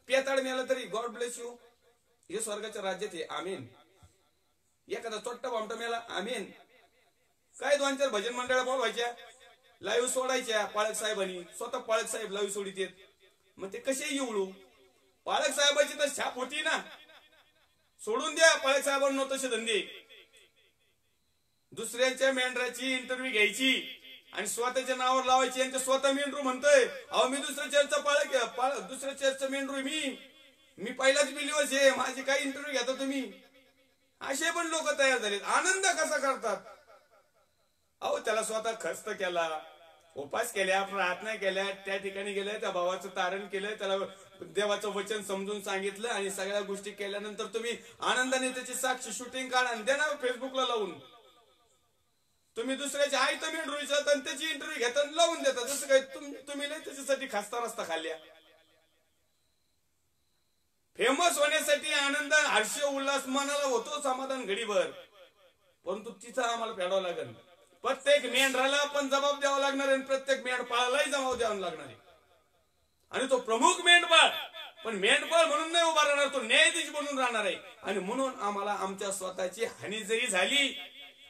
पेताड मिळालं तरी गॉड ब्लेस यू, हे स्वर्गाच्या राज्यात आहे, आमेन. एखादा चोट्टा भामटा मिळाला, आमेन. काय 2-4 भजन मंडळा बोलवायच्या, लाईव्ह सोडायच्या. पाळक साहेबांनी स्वतः पाळक साहेब लाईव्ह सोडित येत, मग ते कसे येऊ. पाळक साहेबाची तर छाप होती ना, सोडून द्या पाळक साहेबांना तसे धंदे. दुसऱ्यांच्या मेंढराची इंटरव्ह्यू घ्यायची आणि स्वतःच्या नावावर लावायची. यांच्या स्वतः मेंढरू म्हणतोय अहो मी दुसऱ्या चर्चचा दुसऱ्या चर्चचा मेंढरू मी पहिलाच बिलीवच आहे, माझी काय इंटरव्ह्यू घेता तुम्ही. असे पण लोक तयार झालेत. आनंद कसा करतात अहो, त्याला स्वतः खस्त केला, उपास केल्या, प्रार्थना केल्या, त्या ठिकाणी गेल्या, त्या भावाचं तारण केलं, त्याला देवाचं वचन समजून सांगितलं आणि सगळ्या गोष्टी केल्यानंतर तुम्ही आनंदाने त्याची साक्षी शूटिंग काढा आणि द्या ना फेसबुकला लावून. तुम्ही दुसऱ्याची आई तर मेंढरू विचारता आणि त्याची इंटरव्ह्यू घेता लावून देता. जसं काय तुम्ही नाही त्याच्यासाठी खास्ता रस्ता खाल्ल्या. फेमस होण्यासाठी आनंद, हर्ष, उल्हास मनाला होतो, समाधान घडीभर, परंतु तिथं आम्हाला फेडावं लागेल. प्रत्येक मेंढराला पण जबाब द्यावा लागणार आहे, प्रत्येक मेंढपाळालाही जबाब द्यावा लागणार आहे. आणि तो प्रमुख मेंढपाळ पण मेंढपाळ म्हणून नाही उभा राहणार, तो न्यायाधीश म्हणून राहणार आहे. आणि म्हणून आम्हाला आमच्या स्वतःची हानी जरी झाली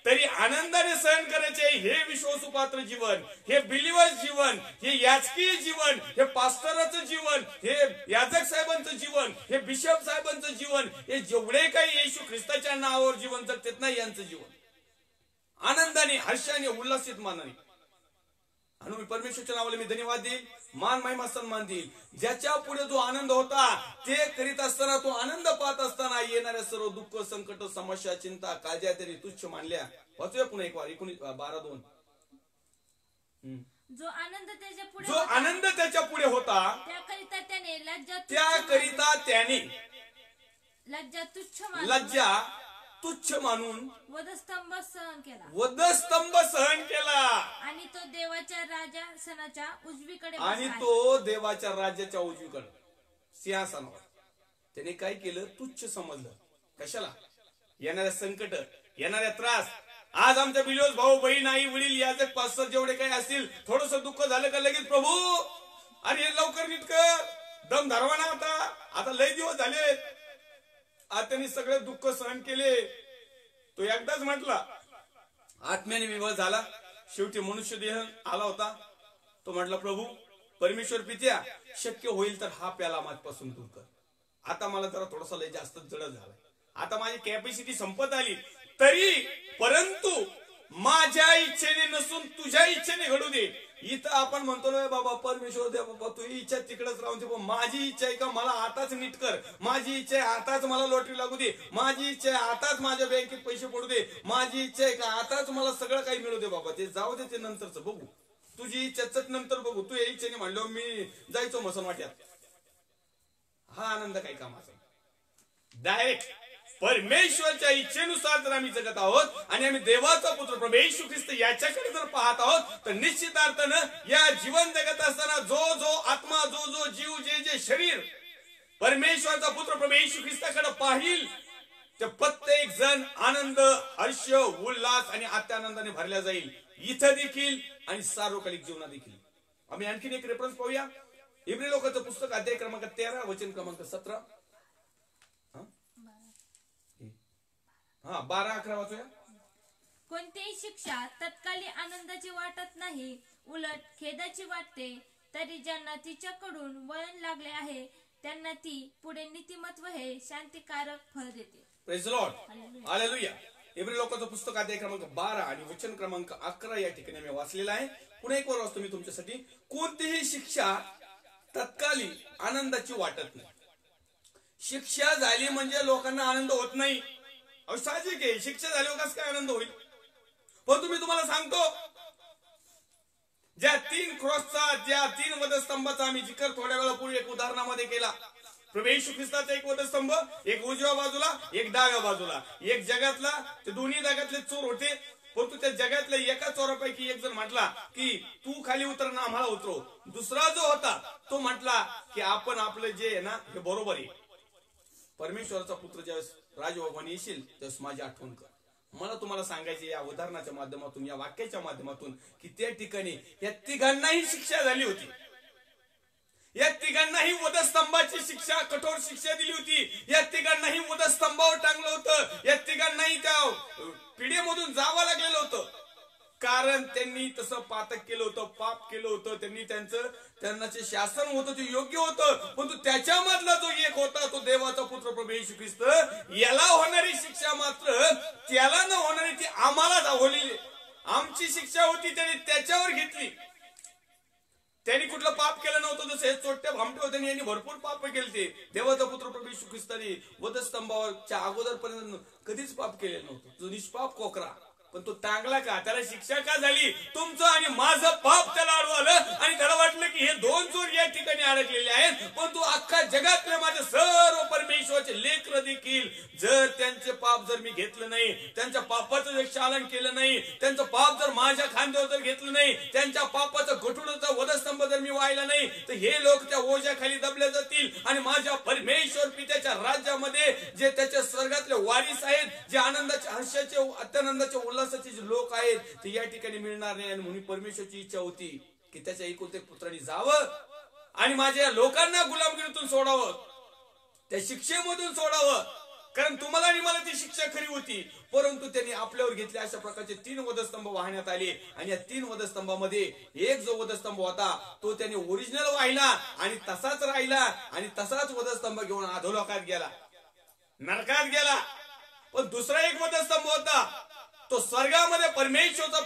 तरी आनंदाने सहन करायचे. हे विश्वासुपात्र जीवन, हे बिलिव्हर्स जीवन, हे याजकीय जीवन, हे पास्टराचं जीवन, हे याजक साहेबांचं जीवन, हे बिशप साहेबांचं जीवन, हे जेवढे काही येशू ख्रिस्ताच्या नावावर जीवन जगतात ना, यांचं जीवन आनंदाने, हर्षाने, उल्हासित मानाने. आणि परमेश्वरच्या नावाला मी धन्यवाद देईल, मान महिमा सन्मान देईल. ज्याच्या पुढे जो आनंद होता ते करीत असताना, तो आनंद पाहत असताना येणाऱ्या सर्व दुःख, संकट, समस्या, चिंता, काळज्या तरी तुच्छ मानल्या. वाचूया पुन्हा एक वार 12:2. जो आनंद त्याच्या पुढे होता त्याकरिता त्याने लज्जा तुच्छ मानून वधस्तंभ सहन केला. आणि तो देवाच्या राज्याच्या उजवीकडे सिंहासनावर त्याने काय केलं? तुच्छ समजलं. कशाला? येणाऱ्या संकट, येणाऱ्या त्रास. आज आमच्या बिलिव्हर्स भाऊ बहीण, आई वडील, याजक पास्टर जेवढे काही असतील, थोडस दुःख झालं का लगेच प्रभू अरे लवकर नीट कर, दम धरवा ना, आता लय दिवस झाले. आज त्यांनी सगळे दुःख सहन केले. तो एकदाच म्हटला, आत्म्याने विवळ झाला, शेवटी मनुष्य देह आला होता. तो म्हटला प्रभू परमेश्वर पित्या, शक्य होईल तर हा प्याला माझ्यापासून दूर कर. आता मला जरा थोडासा लय जास्त जड झाला, आता माझी कॅपॅसिटी संपत आली, तरी परंतु माझ्या इच्छेने नसून तुझ्या इच्छेने घडू दे. इथं आपण म्हणतो ना बाबा परमेश्वर दे बाबा, तू इच्छा तिकडेच राहून दे. माझी इच्छा आहे का मला आताच नीट कर, माझी इच्छा आहे आताच मला लॉटरी लागू दे, माझी इच्छा आहे आताच माझ्या बँकेत पैसे पडू दे, माझी इच्छा आहे का आताच मला सगळं काही मिळू दे. बाबा ते जाऊ दे, ते नंतरच बघू, तुझी इच्छाच नंतर बघू. तू या इच्छेने म्हणलो मी जायचो मसन वाट्यात. हा आनंद काय कामाचा? डायरेक्ट परमेश्वरच्या इच्छेनुसार जर आम्ही जगत आहोत आणि आम्ही देवाचा पुत्र प्रभू येशू ख्रिस्त याच्याकडे जर पाहत आहोत, तर निश्चित अर्थानं या जीवन जगत असताना जो आत्मा, जो जीव, जे शरीर परमेश्वरचा पुत्र प्रभू येशू ख्रिस्ताकडे पाहिल, ते प्रत्येक जण आनंद, हर्ष, उल्हास आणि अत्यानंदाने भरल्या जाईल, इथं देखील आणि सार्वकालिक जीवनात देखील. आम्ही आणखीन एक रेफरन्स पाहूया. इब्री लोकांचं पुस्तक, अध्याय क्रमांक 13, वचन क्रमांक 17. 12-11 वाचूया. कोणतीही शिक्षा तत्काली आनंदाची वाटत नाही, उलट खेदाची वाटते. तरी ज्यांना तिच्याकडून वळण लागले आहे त्यांना ती पुढे नीतिमत्व हे शांतिकारक फळ देते. Praise the lord, hallelujah. इब्री लोकांचं पुस्तक, अध्याय क्रमांक 12 आणि वचन क्रमांक 11 या ठिकाणी मी वाचलेला आहे. पुन्हा एक वर वाचतो मी तुमच्यासाठी. कोणतीही शिक्षा तत्काली आनंदाची वाटत नाही. शिक्षा झाली म्हणजे लोकांना आनंद होत नाही. साहजिक आहे, शिक्षा झाल्यावर कसं काय आनंद होईल? पण तुम्ही तुम्हाला सांगतो, ज्या 3 क्रॉसचा, ज्या 3 वधस्तंभाचा आम्ही जिकर थोड्या वेळापूर्वी एक उदाहरणामध्ये केला. प्रभू येशू ख्रिस्ताचा एक वधस्तंभ, एक उजव्या बाजूला, एक डाव्या बाजूला. एक जगातला, ते दोन्ही जगातले चोर होते, परंतु त्या जगातल्या एका चोरापैकी एक जण म्हटला की तू खाली उतर ना, आम्हाला उतरव. दुसरा जो होता तो म्हटला की आपण आपलं जे आहे ना हे बरोबर आहे. परमेश्वराचा पुत्र ज्यावेळेस राजभवन येशील त्यावेळेस माझी आठवण कर. मला तुम्हाला सांगायचे या उदाहरणाच्या माध्यमातून, या वाक्याच्या माध्यमातून, की त्या ठिकाणी या तिघांनाही शिक्षा झाली होती. या तिघांनाही वधस्तंभाची शिक्षा, कठोर शिक्षा दिली होती. या तिघांनाही वधस्तंभावर टांगलं होतं. या तिघांनाही त्या पिढीमधून जावं लागलेलं होतं. का कारण त्यांनी तसं पातक केलं होतं, पाप केलं होतं. त्यांना जे शासन होतं ते योग्य होतं, परंतु त्याच्यामधला जो एक होता तो देवाचा पुत्र प्रभू येशू ख्रिस्त, याला होणारी शिक्षा मात्र त्याला न होणारी ती आम्हाला दाखवली. आमची शिक्षा होती त्याने त्याच्यावर घेतली. त्यांनी कुठलं पाप केलं नव्हतं. जसं हे चोट्या भामटे होते यांनी भरपूर पाप केले. ते देवाचा पुत्र प्रभू येशू ख्रिस्ताने वधस्तंभावरच्या अगोदरपर्यंत कधीच पाप केलेलं नव्हतं. जो निष्पाप कोकरा, पण तो टांगला का? त्याला शिक्षा का झाली? तुमचं आणि माझं पाप त्याला अडवलं आणि त्याला वाटलं की हे दोन चोर या ठिकाणी अडकलेले आहेत, पण तू अख्खा जगातले माझे सर्व परमेश्वराचे लेकरं देखील जर त्यांचे पाप जर मी घेतलं नाही, त्यांच्या पापाचं जर चालन केलं नाही, त्यांचं पाप जर माझ्या खांद्यावर जर घेतलं नाही, त्यांच्या पापाचं घटुडाचा वधस्तंभ जर मी वाहिला नाही, तर हे लोक त्या ओझ्याखाली दबले जातील आणि माझ्या परमेश्वर पित्याच्या राज्यामध्ये जे त्याच्या स्वर्गातले वारीस आहेत, जे आनंदाचे, हर्षाचे, अत्यानंदाचे, उल्हासाचे जे लोक आहेत, ते या ठिकाणी मिळणार नाही. आणि म्हणून परमेश्वरची इच्छा होती की त्याच्या एकुलत्या पुत्राने जावं आणि माझ्या लोकांना गुलामगिरीतून सोडावं, त्या शिक्षेमधून सोडावं. कारण तुम्हाला आणि मला ती शिक्षा खरी होती, परंतु त्यांनी आपल्यावर घेतले. अशा प्रकारचे 3 वधस्तंभ वाहण्यात आले आणि या 3 वधस्तंभामध्ये एक जो वधस्तंभ होता तो त्याने ओरिजिनल वाहिला आणि तसाच राहिला आणि तसाच वधस्तंभ घेऊन अधोलोकात गेला, नरकात गेला. पण दुसरा एक वधस्तंभ होता तो स्वर्गामध्ये परमेश्वरचा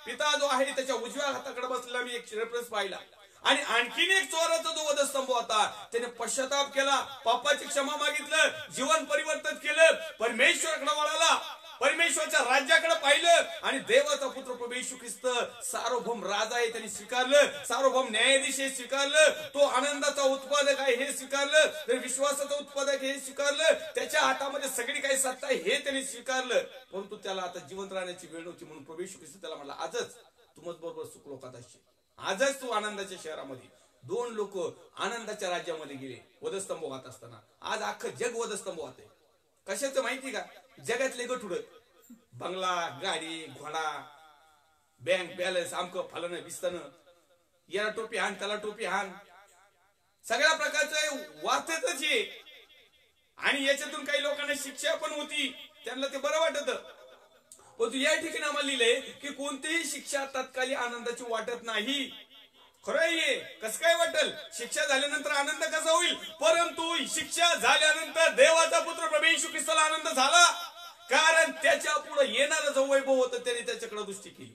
पिता जो आहे त्याच्या उजव्या हाताकडे बसलेला मी एक रेफरन्स पाहिला. आणि आणखीन एक चोराचा जो वधस्तंभ होता त्याने पश्चाताप केला, पापाची क्षमा मागितलं, जीवन परिवर्तन केलं, परमेश्वराकडे वळाला, परमेश्वरच्या राज्याकडे पाहिलं आणि देवाचा पुत्र प्रभू येशू ख्रिस्त सार्वभौम राजा आहे त्यांनी स्वीकारलं, सार्वभौम न्यायाधीश हे स्वीकारलं, तो आनंदाचा उत्पादक आहे हे स्वीकारलं, तर विश्वासाचा उत्पादक हे स्वीकारलं, त्याच्या हातामध्ये सगळी काही सत्ता आहे हे त्यांनी स्वीकारलं. परंतु त्याला आता जिवंत राहण्याची वेळ नव्हती. म्हणून प्रभू येशू ख्रिस्त त्याला म्हणला, आजच तू मत बरोबर सुख लोकात असशील. आजच तू आनंदाच्या शहरामध्ये. 2 लोक आनंदाच्या राज्यामध्ये गेले वधस्तंभ वाहत असताना. आज अख्खं जग वधस्तंभ वाहते. कशाचं माहिती का? जगातले गठुड, बंगला, गाडी, घोडा, बँक बॅलन्स, आमकं फलानं बिस्तानं, याला टोपी हाण, त्याला टोपी हाण, सगळ्या प्रकारचं वाचतच आहे. आणि याच्यातून काही लोकांना शिक्षा पण होती, त्यांना ते बरं वाटत. परंतु या ठिकाणी आम्हाला लिहिलंय की कोणतीही शिक्षा तत्काली आनंदाची वाटत नाही. खरं आहे. कसं काय वाटेल? शिक्षा झाल्यानंतर आनंद कसा होईल? परंतु शिक्षा झाल्यानंतर देवाचा पुत्र प्रभू येशू ख्रिस्ताला आनंद झाला, कारण त्याच्या पुढे येणारं जो वैभव होतं त्याने त्याच्याकडे दृष्टी केली.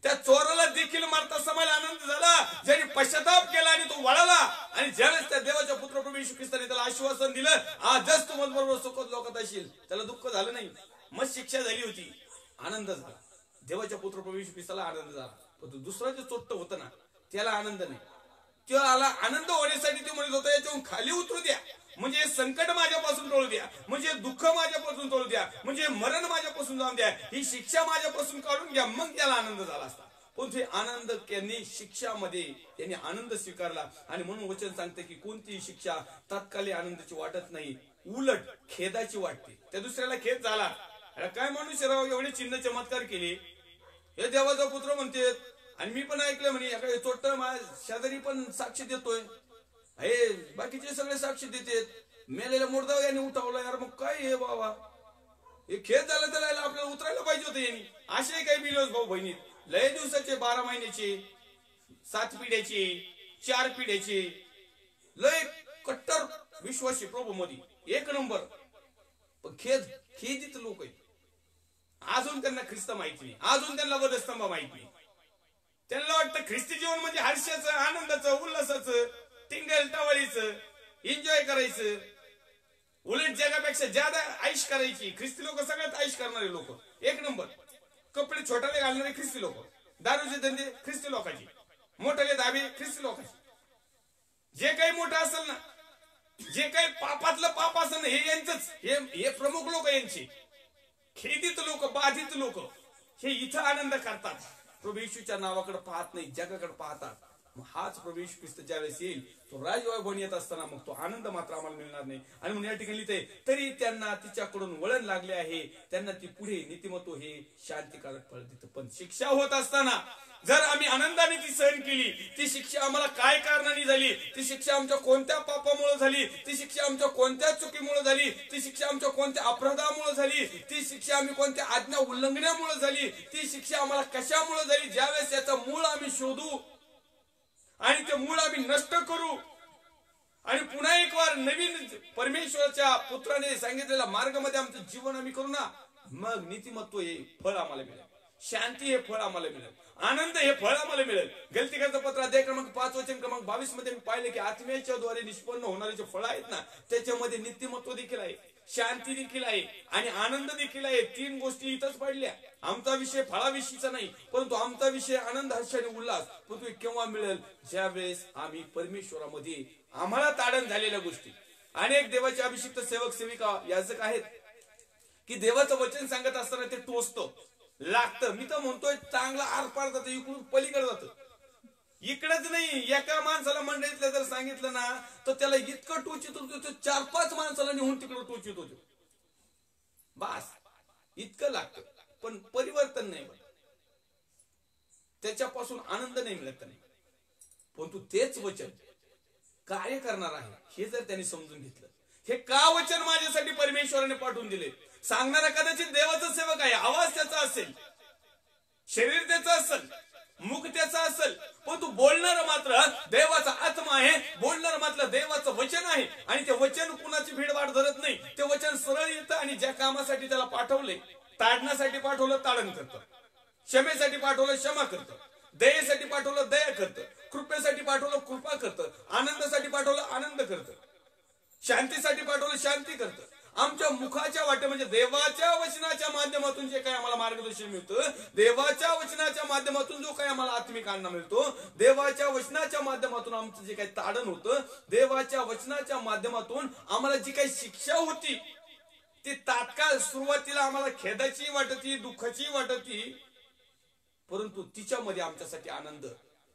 त्या चोराला देखील मारता समायला आनंद झाला, ज्याने पश्चाताप केला आणि तो वळाला. आणि ज्यावेळेस त्या देवाच्या पुत्र प्रभू येशू ख्रिस्ताने त्याला आश्वासन दिलं, आजच तू माझ्याबरोबर सुखद लोकात असशील, त्याला दुःख झालं नाही. मग शिक्षा झाली होती, आनंद झाला. देवाच्या पुत्र प्रभू येशू ख्रिस्ताला आनंद झाला. पण दुसरा जे चोट्ट होतं ना त्याला आनंद नाही. त्याला आनंद होण्यासाठी ते म्हणत होता याच्याहून खाली उतरू द्या, म्हणजे संकट माझ्यापासून टळू द्या, म्हणजे दुःख माझ्यापासून टळू द्या, म्हणजे मरण माझ्यापासून जाऊन द्या, ही शिक्षा माझ्यापासून काढून घ्या, मग त्याला आनंद झाला असता. पण ते आनंद त्यांनी शिक्षामध्ये त्यांनी आनंद स्वीकारला. आणि म्हणून वचन सांगते की कोणतीही शिक्षा तत्काली आनंदाची वाटत नाही, उलट खेदाची वाटते. त्या दुसऱ्याला खेद झाला, काय मनुष्यराव एवढे चिन्ह चमत्कार केले, हे देवाचा पुत्र म्हणते. आणि मी पण ऐकलं म्हणे चोट्ट शेजारी पण साक्ष देतोय, हे बाकीचे सगळे साक्ष देतात, मेलेला मुर्दा यांनी उठवला. यार मग काय हे बाबा, हे खेद झालं त्याला आपल्याला उतरायला पाहिजे होतं यांनी. असे काही बिलोस भाऊ बहिणी लय दिवसाचे, 12 महिन्याचे, 7 पिढ्याचे, 4 पिढ्याचे, लय कट्टर विश्वासी प्रभू मध्ये 1 नंबर. पण खेदित लोक आहेत. अजून त्यांना ख्रिस्त माहिती नाही, अजून त्यांना वधस्तंभ माहिती नाही. त्यांना वाटतं ख्रिस्ती जीवन म्हणजे हर्षाचं, आनंदाचं, उल्हासाचं, टिंगल टवाळीचं, एन्जॉय करायचं, उलट जगापेक्षा ज्यादा आयुष करायची. ख्रिस्ती लोक सगळ्यात आयुष करणारे लोक 1 नंबर. कपडे छोटाले घालणारे ख्रिस्ती लोक, दारूचे धंदे ख्रिस्ती लोकांचे, मोठाले धाबे ख्रिस्ती लोकांचे. जे काही मोठं असेल ना, जे काही पापातलं पाप असेल ना, हे यांचंच, हे प्रमुख लोक यांचे. खेदित लोक, बाधित लोक हे इथं आनंद करतात. प्रभू येशूच्या नावाकडे पाहत नाही, जगाकडे पाहतात. हाच प्रभू येशू ख्रिस्त ज्यावेळेस येईल तो राजवैभव येत असताना मग तो आनंद मात्र आम्हाला मिळणार नाही. आणि म्हणून या ठिकाणी लिहिते, तरी त्यांना तिच्याकडून वळण लागले आहे, त्यांना ती पुढे नीतिमत्व हे शांतिकारक फळ देतं. पण शिक्षा होत असताना जर आम्ही आनंदाने ती सहन केली, ती शिक्षा आम्हाला काय कारणाने झाली, ती शिक्षा आमच्या कोणत्या पापामुळे झाली, ती शिक्षा आमच्या कोणत्या चुकीमुळे झाली, ती शिक्षा आमच्या कोणत्या अपराधामुळे झाली, ती शिक्षा आम्ही कोणत्या आज्ञा उल्लंघनामुळे झाली, ती शिक्षा आम्हाला कशामुळे झाली, ज्यावेळेस याचा मूळ आम्ही शोधू आणि ते मूळ आम्ही नष्ट करू आणि पुन्हा एक वार नवीन परमेश्वराच्या पुत्राने सांगितलेल्या मार्गामध्ये आमचं जीवन आम्ही करू ना, मग नीतिमत्व हे फळ आम्हाला मिळेल, शांती हे फळ आम्हाला मिळेल, आनंद हे फळ आम्हाला मिळेल. गलतीकरता पत्र अध्याय क्रमांक 5 वचन क्रमांक 22 मध्ये मी पाहिले की आत्म्याच्या द्वारे निष्पन्न होणारे जे फळ आहेत ना, त्याच्यामध्ये नीतिमत्व देखील आहे, शांती देखील आहे आणि आनंद देखील आहे. 3 गोष्टी इथंच पडल्या. आमचा विषय फळाविषयीचा नाही, परंतु आमचा विषय आनंद, हर्ष आणि उल्हास. परंतु केव्हा मिळेल, ज्यावेळेस आम्ही परमेश्वरामध्ये आम्हाला ताडण झालेल्या गोष्टी. अनेक देवाचे अभिषिक्त सेवक सेविका याजक आहेत की देवाचं वचन सांगत असताना ते टोचतं, लागतं. मी तर म्हणतोय चांगला आरपार जातं, इकडून पलीकडे जातं. इकडेच नाही, एका माणसाला मंडळीतलं जर सांगितलं ना तर त्याला इतकं टोचित होतो, 4-5 माणसाला नेऊन तिकडं टोचित होतो. बस इतकं लागतं, पण परिवर्तन नाही, त्याच्यापासून आनंद नाही मिळत नाही. परंतु तेच वचन कार्य करणार आहे हे जर त्यांनी समजून घेतलं, हे का वचन माझ्यासाठी परमेश्वराने पाठवून दिले. सांगणारा कदाचित देवाचा सेवक आहे, आवाज त्याचा असेल, शरीर त्याचं असेल, मुख त्याचा असेल, पण तू बोलणार मात्र देवाचा आत्मा आहे, बोलणार मात्र देवाचं वचन आहे. आणि ते वचन कुणाची भीडभाड धरत नाही, ते वचन सरळ येतं आणि ज्या कामासाठी त्याला पाठवले, ताडण्यासाठी पाठवलं ताडण करतं, क्षमेसाठी पाठवलं क्षमा करतं, दयेसाठी पाठवलं दया करतं, कृपेसाठी पाठवलं कृपा करतं, आनंदासाठी पाठवलं आनंद करतं, शांतीसाठी पाठवलं शांती करतं. आमच्या मुखाच्या वाटे म्हणजे देवाच्या वचनाच्या माध्यमातून जे काही आम्हाला मार्गदर्शन मिळतं, देवाच्या वचनाच्या माध्यमातून जो काही आम्हाला आत्मिक आनंद मिळतो, देवाच्या वचनाच्या माध्यमातून आमचं जे काही ताडण होतं, देवाच्या वचनाच्या माध्यमातून आम्हाला जी काही शिक्षा होती ती तात्काळ सुरुवातीला आम्हाला खेदाची वाटती, दुःखाची वाटती, परंतु तिच्यामध्ये आमच्यासाठी आनंद,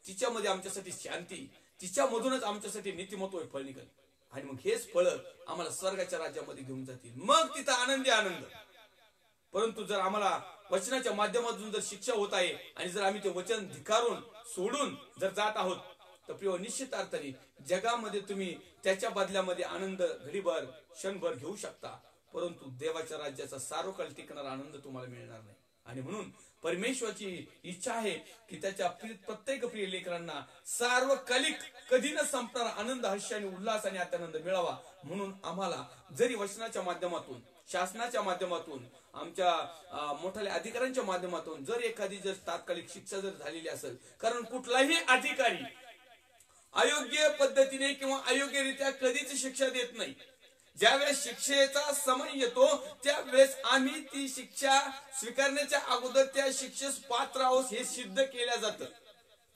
तिच्यामध्ये आमच्यासाठी शांती, तिच्यामधूनच आमच्यासाठी नीतिमत्व फळ निघेल. आणि मग हेच फळ आम्हाला स्वर्गाच्या राज्यामध्ये घेऊन जातील, मग तिथं आनंदी आनंद. परंतु जर आम्हाला वचनाच्या माध्यमातून जर शिक्षा होत आहे आणि जर आम्ही ते वचन धिक्कारून सोडून जर जात आहोत, तर प्रिय निश्चित अर्थाने जगामध्ये तुम्ही त्याच्या बदल्यामध्ये आनंद घडीभर क्षणभर घेऊ शकता, परंतु देवाच्या राज्याचा सार्वकाळ टिकणारा आनंद तुम्हाला मिळणार नाही. आणि म्हणून परमेश्वराची इच्छा आहे की त्याच्या प्रत्येक प्रिय लेकरांना सार्वकालिक कधी न संपणारा आनंद, हर्ष आणि उल्हास आणि आनंद मिळावा. म्हणून आम्हाला जरी वचनाच्या माध्यमातून, शासनाच्या माध्यमातून, आमच्या मोठ्या अधिकाऱ्यांच्या माध्यमातून जर एखादी जर तात्कालिक शिक्षा जर झालेली असेल, कारण कुठलाही अधिकारी अयोग्य पद्धतीने किंवा अयोग्यरित्या कधीच शिक्षा देत नाही. ज्यावेळेस शिक्षेचा समय येतो त्यावेळेस आम्ही ती शिक्षा स्वीकारण्याच्या अगोदर त्या शिक्षेस पात्र आहोत हे सिद्ध केल्या जातं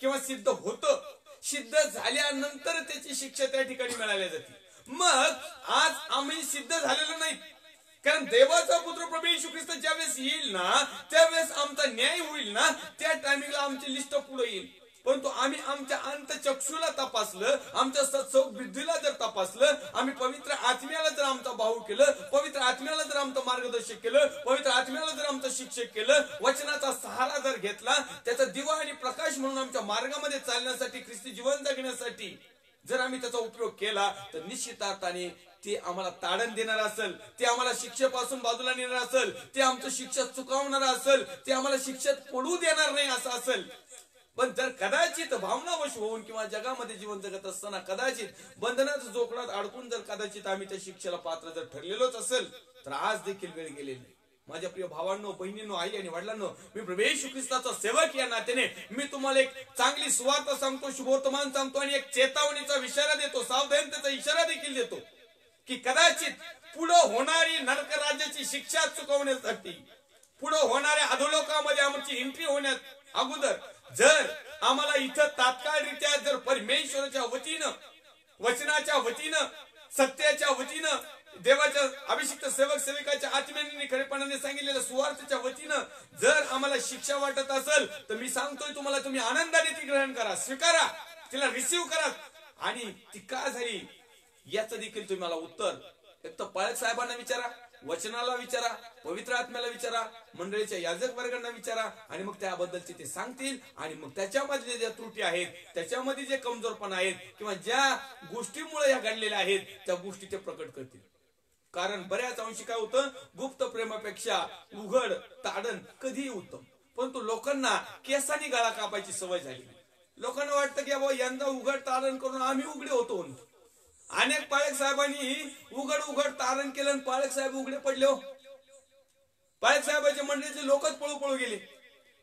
किंवा सिद्ध होतं. सिद्ध झाल्यानंतर त्याची शिक्षा त्या ठिकाणी मिळाल्या जाते. मग आज आम्ही सिद्ध झालेलो नाही, कारण देवाचा पुत्र प्रभू येशू ख्रिस्त ज्यावेळेस येईल ना त्यावेळेस आमचा न्याय होईल ना, त्या टायमिंगला आमची लिस्ट पुढे येईल. परंतु आम्ही आमच्या अंतचक्षुला तपासलं, आमच्या सत्सव बुद्धीला जर तपासलं, आम्ही पवित्र आत्म्याला जर आमचा भाऊ केलं, पवित्र आत्म्याला जर आमचं मार्गदर्शक केलं, पवित्र आत्म्याला जर आमचं शिक्षक केलं, वचनाचा सहारा जर घेतला, त्याचा दिवा आणि प्रकाश म्हणून आमच्या मार्गामध्ये चालण्यासाठी, ख्रिस्ती जीवन जगण्यासाठी जर आम्ही त्याचा उपयोग केला, तर निश्चित अर्थाने ते आम्हाला ताडण देणार असेल, ते आम्हाला शिक्षेपासून बाजूला नेणार असेल, ते आमचं शिक्षा चुकावणार असेल, ते आम्हाला शिक्षेत पडू देणार नाही असं असेल. पण जर कदाचित भावनावश होऊन किंवा जगामध्ये जीवन जगत असताना कदाचित बंधनात जोखडात अडकून जर कदाचित आम्ही त्या शिक्षेला पात्र जर ठरलेलोच असेल, तर आज देखील वेळ गेलेली. माझ्या प्रिय भावांनो, बहिणींनो, आई आणि वडिलांनो, मी प्रभू येशू ख्रिस्ताचा सेवक या नात्याने मी तुम्हाला एक चांगली सुवार्ता सांगतो, शुभवर्तमान सांगतो आणि एक चेतावणीचा इशारा देतो, सावधानतेचा इशारा देखील देतो की कदाचित पुढे होणारी नरक राज्याची शिक्षा चुकवण्यासाठी, पुढे होणाऱ्या अधोलोकामध्ये आमची एंट्री होण्यात अगोदर जर आम्हाला इथं तात्काळरित्या जर परमेश्वराच्या वतीनं, वचनाच्या वतीनं, सत्याच्या वतीनं, देवाच्या अभिषिक्त सेवक सेविकाच्या आत्म्याने खरेपणाने सांगितलेल्या सुवार्तेच्या वतीनं जर आम्हाला शिक्षा वाटत असेल, तर मी सांगतोय तुम्हाला, तुम्ही आनंदाने ती ग्रहण करा, स्वीकारा. तिला रिसीव्ह करा. आणि ती का झाली याचं देखील तुम्ही मला उत्तर एक तर पाळक साहेबांना विचारा, वचनाला विचारा, पवित्र आत्म्याला विचारा, मंडळीच्या याजक वर्गांना विचारा, आणि मग त्याबद्दलचे ते सांगतील. आणि मग त्याच्यामध्ये ज्या त्रुटी आहेत, त्याच्यामध्ये जे कमजोरपणा आहेत, किंवा ज्या गोष्टीमुळे या घडलेल्या आहेत, त्या गोष्टी ते प्रकट करतील. कारण बऱ्याच अंशी काय होतं, गुप्त प्रेमापेक्षा उघड ताडण कधीही उत्तम. परंतु लोकांना केसानी गळा कापायची सवय झाली. लोकांना वाटतं की बाबा यंदा उघड तारण करून आम्ही उघडे होतो. अनेक पाळक साहेबांनी उघड तारण केलं आणि पाळक साहेब उघडे पडले. हो, पाळक साहेबांच्या मंडळीचे लोकच पळू पळू गेले.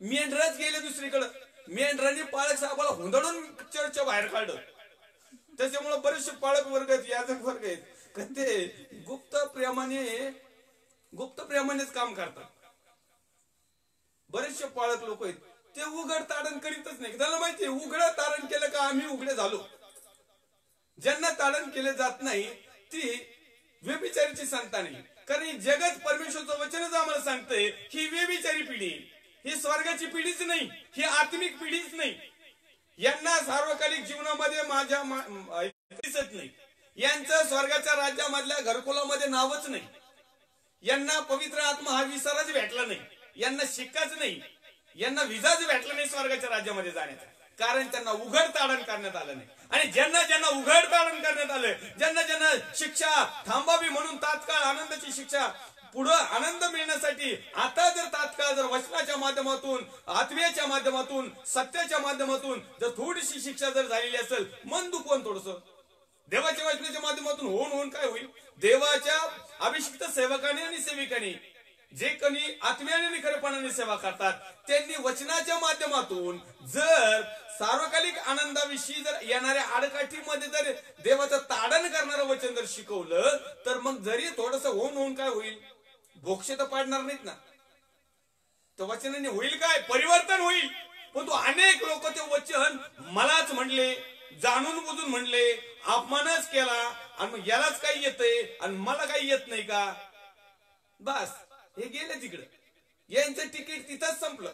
मेंढरच गेले दुसरीकडे. मेंढरांनी पाळक साहेबाला हुंदडून चर्चच्या बाहेर काढलं. त्याच्यामुळे बरेचसे पाळक वर्ग आहेत, याजक वर्ग आहेत, ते गुप्त प्रेमानेच काम करतात. बरेचसे पाळक लोक आहेत ते उघड तारण करीतच नाही. त्याला माहितीये उघड तारण केलं का आम्ही उघडे झालो. ज्यांना तारण केले जात नाही ती व्यभिचारीची संतान आहे. कारण जगत परमेश्वरचं वचनच आम्हाला सांगतंय ही व्यभिचारी पिढी, ही स्वर्गाची पिढीच नाही, ही आत्मिक पिढीच नाही. यांना सार्वकालिक जीवनामध्ये माझ्या दिसत नाही. यांचं स्वर्गाच्या राज्यामधल्या घरकुलामध्ये नावच नाही. यांना पवित्र आत्मा हा विसाराच भेटला नाही. यांना शिक्काच नाही. यांना विजाच भेटला नाही स्वर्गाच्या राज्यामध्ये जाण्याचा. कारण त्यांना उघड ताडण करण्यात आलं नाही. आणि ज्यांना ज्यांना उघड ताडण करण्यात आलं, ज्यांना ज्यांना शिक्षा थांबावी म्हणून तात्काळ आनंदाची शिक्षा पुढे आनंद मिळण्यासाठी आता जर तात्काळ जर वचनाच्या माध्यमातून, आत्म्याच्या माध्यमातून, सत्याच्या माध्यमातून जर थोडीशी शिक्षा जर झालेली असेल, मन दुखवून थोडस देवाच्या वचनाच्या माध्यमातून होऊन काय होईल, देवाच्या अभिषिक्त सेवकाने आणि सेविकाने जे कोणी आत्म्याने आणि खरेपणाने सेवा करतात त्यांनी वचनाच्या माध्यमातून जर सार्वकालिक आनंदाविषयी जर येणाऱ्या आडकाठीमध्ये जर देवाचं ताडण करणारं वचन जर शिकवलं, तर मग जरी थोडस होऊन काय होईल, भोक्ष तर पाडणार नाहीत ना. तर वचनाने होईल काय, परिवर्तन होईल. पण तो अनेक लोक ते वचन मलाच म्हणले, जाणून बुजून म्हणले, अपमानच केला, आणि मग यालाच काही येतंय आणि मला काही येत नाही का, बस हे गेले तिकडे. यांचं तिकीट तिथंच संपलं.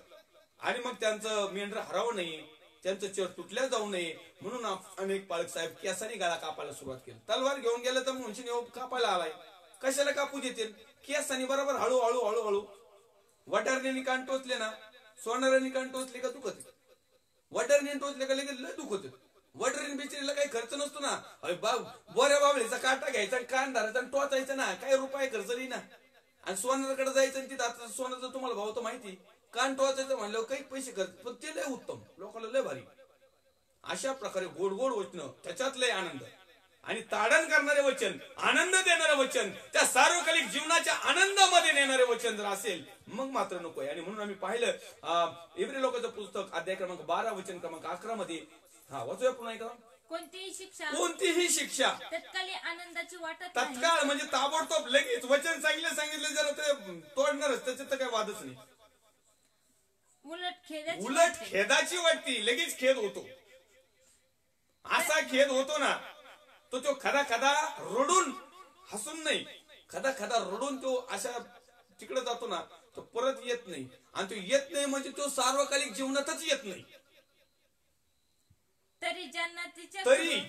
आणि मग त्यांचं मेंढर हरावं नाही, त्यांचं चर तुटल्या जाऊ नये म्हणून अनेक पाळक साहेब केसाने गाळा कापायला सुरुवात केली. तलवार घेऊन गेलं तर म्हणून कापायला आलाय, कशाला कापू देतील. केसाने बरोबर हळूहळू वटारण्याने कान टोचले ना, सोनारांनी कान टोचले का दुखत, वटारने टोचले का लगेच लय दुखत. वटरीन बिचारीला काही खर्च नसतो ना. बोऱ्या बाबळीचा काटा घ्यायचा, कान धरायचा आणि टोचायचा ना, काही रुपये खर्च नाही ना. आणि सोनाराकडे जायचं आणि तिथं आता सोन्याचं तुम्हाला भाव तर माहिती, कान टोचायचं म्हणल्यावर काही पैसे खर्च, पण ते लय उत्तम, लोकांना लय भारी. अशा प्रकारे गोड वचन, त्याच्यात लय आनंद. आणि ताडण करणारे वचन, आनंद देणारे वचन, त्या सार्वकालिक जीवनाच्या आनंदामध्ये नेणारे वचन जर असेल मग मात्र नकोय. आणि म्हणून आम्ही पाहिलं इब्री लोकांचं पुस्तक अध्याय क्रमांक 12 वचन क्रमांक 11 मध्ये, वाचूया पुन्हा एकदा. कोणतीही शिक्षा तत्काली आनंदाची वाटत नाही. तत्काळ म्हणजे ताबडतोब लगेच वचन सांगितलं जरा ते तोडणारच, त्याच्यात काही वादच नाही. उलट खेदाची वाटती, लगेच खेद होतो. असा खेद होतो ना, तो खदा रडून, हसून नाही, खदा रडून तो अशा तिकडे जातो ना, तो परत येत नाही. आणि तो येत नाही म्हणजे तो सार्वकालिक जीवनातच येत नाही. तरी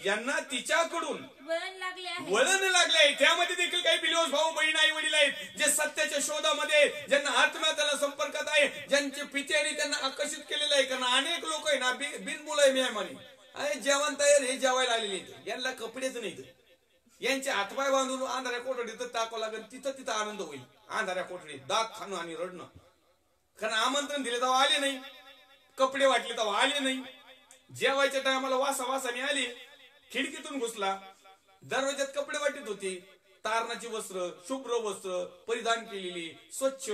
ज्यांना तिच्याकडून वळण लागले आहे, त्यामध्ये देखील काही बिलिओस भाऊ बहीण आई वडील आहेत, जे सत्याच्या शोधामध्ये, ज्यांना आत्मा त्याला संपर्कात आहे, ज्यांचे पित्याने त्यांना आकर्षित केलेलं आहे. कारण अनेक लोक आहे ना बिनबुलाय मेहमानी, अरे जेवण तयार, हे जेवायला आलेले आहेत, यांना कपडेच नाहीत. यांचे हातपाय बांधून अंधाऱ्या कोठडीत टाकावं लागेल, तिथं आनंद होईल. अंधाऱ्या कोठडीत दात खाणं आणि रडणं. कारण आमंत्रण दिले तेव्हा आले नाही, कपडे वाटले तेव्हा आले नाही, जेवायच्या टायमाला वासाने आली, खिडकीतून घुसला, दरवाज्यात कपडे वाटत होते, तारणाची वस्त्र, शुभ्र वस्त्र परिधान केलेली, स्वच्छ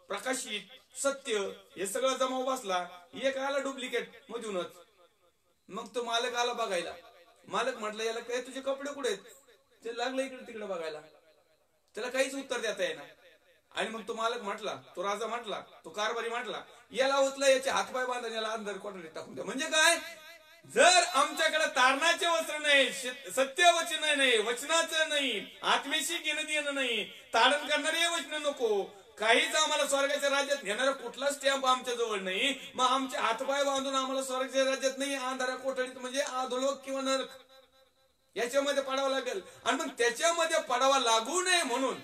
प्रकाशित सत्य, हे सगळं जमा बसला. एक आला डुप्लिकेट मधूनच. मग तो मालक आला बघायला. मालक म्हटलं याला काय तुझे कपडे कुठे आहेत, ते लागलं इकडे तिकडे बघायला, त्याला काहीच उत्तर देता येणार. आणि मग तो मालक म्हटला, तो राजा म्हटला, तो कारभारी म्हटला, याला उचला, याचे हातपाय बांधा, याला अंधार कोठडीत टाकून द्या. म्हणजे काय, जर आमच्याकडे तारणाचे वस्त्र नाही, सत्य वचन नाही, वचनाचं नाही, आत्मेशी घेणं देणं नाही, ताडण करणारे वचन नको, काहीच आम्हाला स्वर्गाच्या राज्यात नेणारा कुठला स्टॅम्प आमच्या जवळ नाही, मग आमचे हातपाय बांधून आम्हाला स्वर्गाच्या राज्यात नाही, अंधाऱ्या कोठडीत म्हणजे अधोलोक किंवा नरक याच्यामध्ये पडावं लागेल. आणि मग त्याच्यामध्ये पडावा लागू नये म्हणून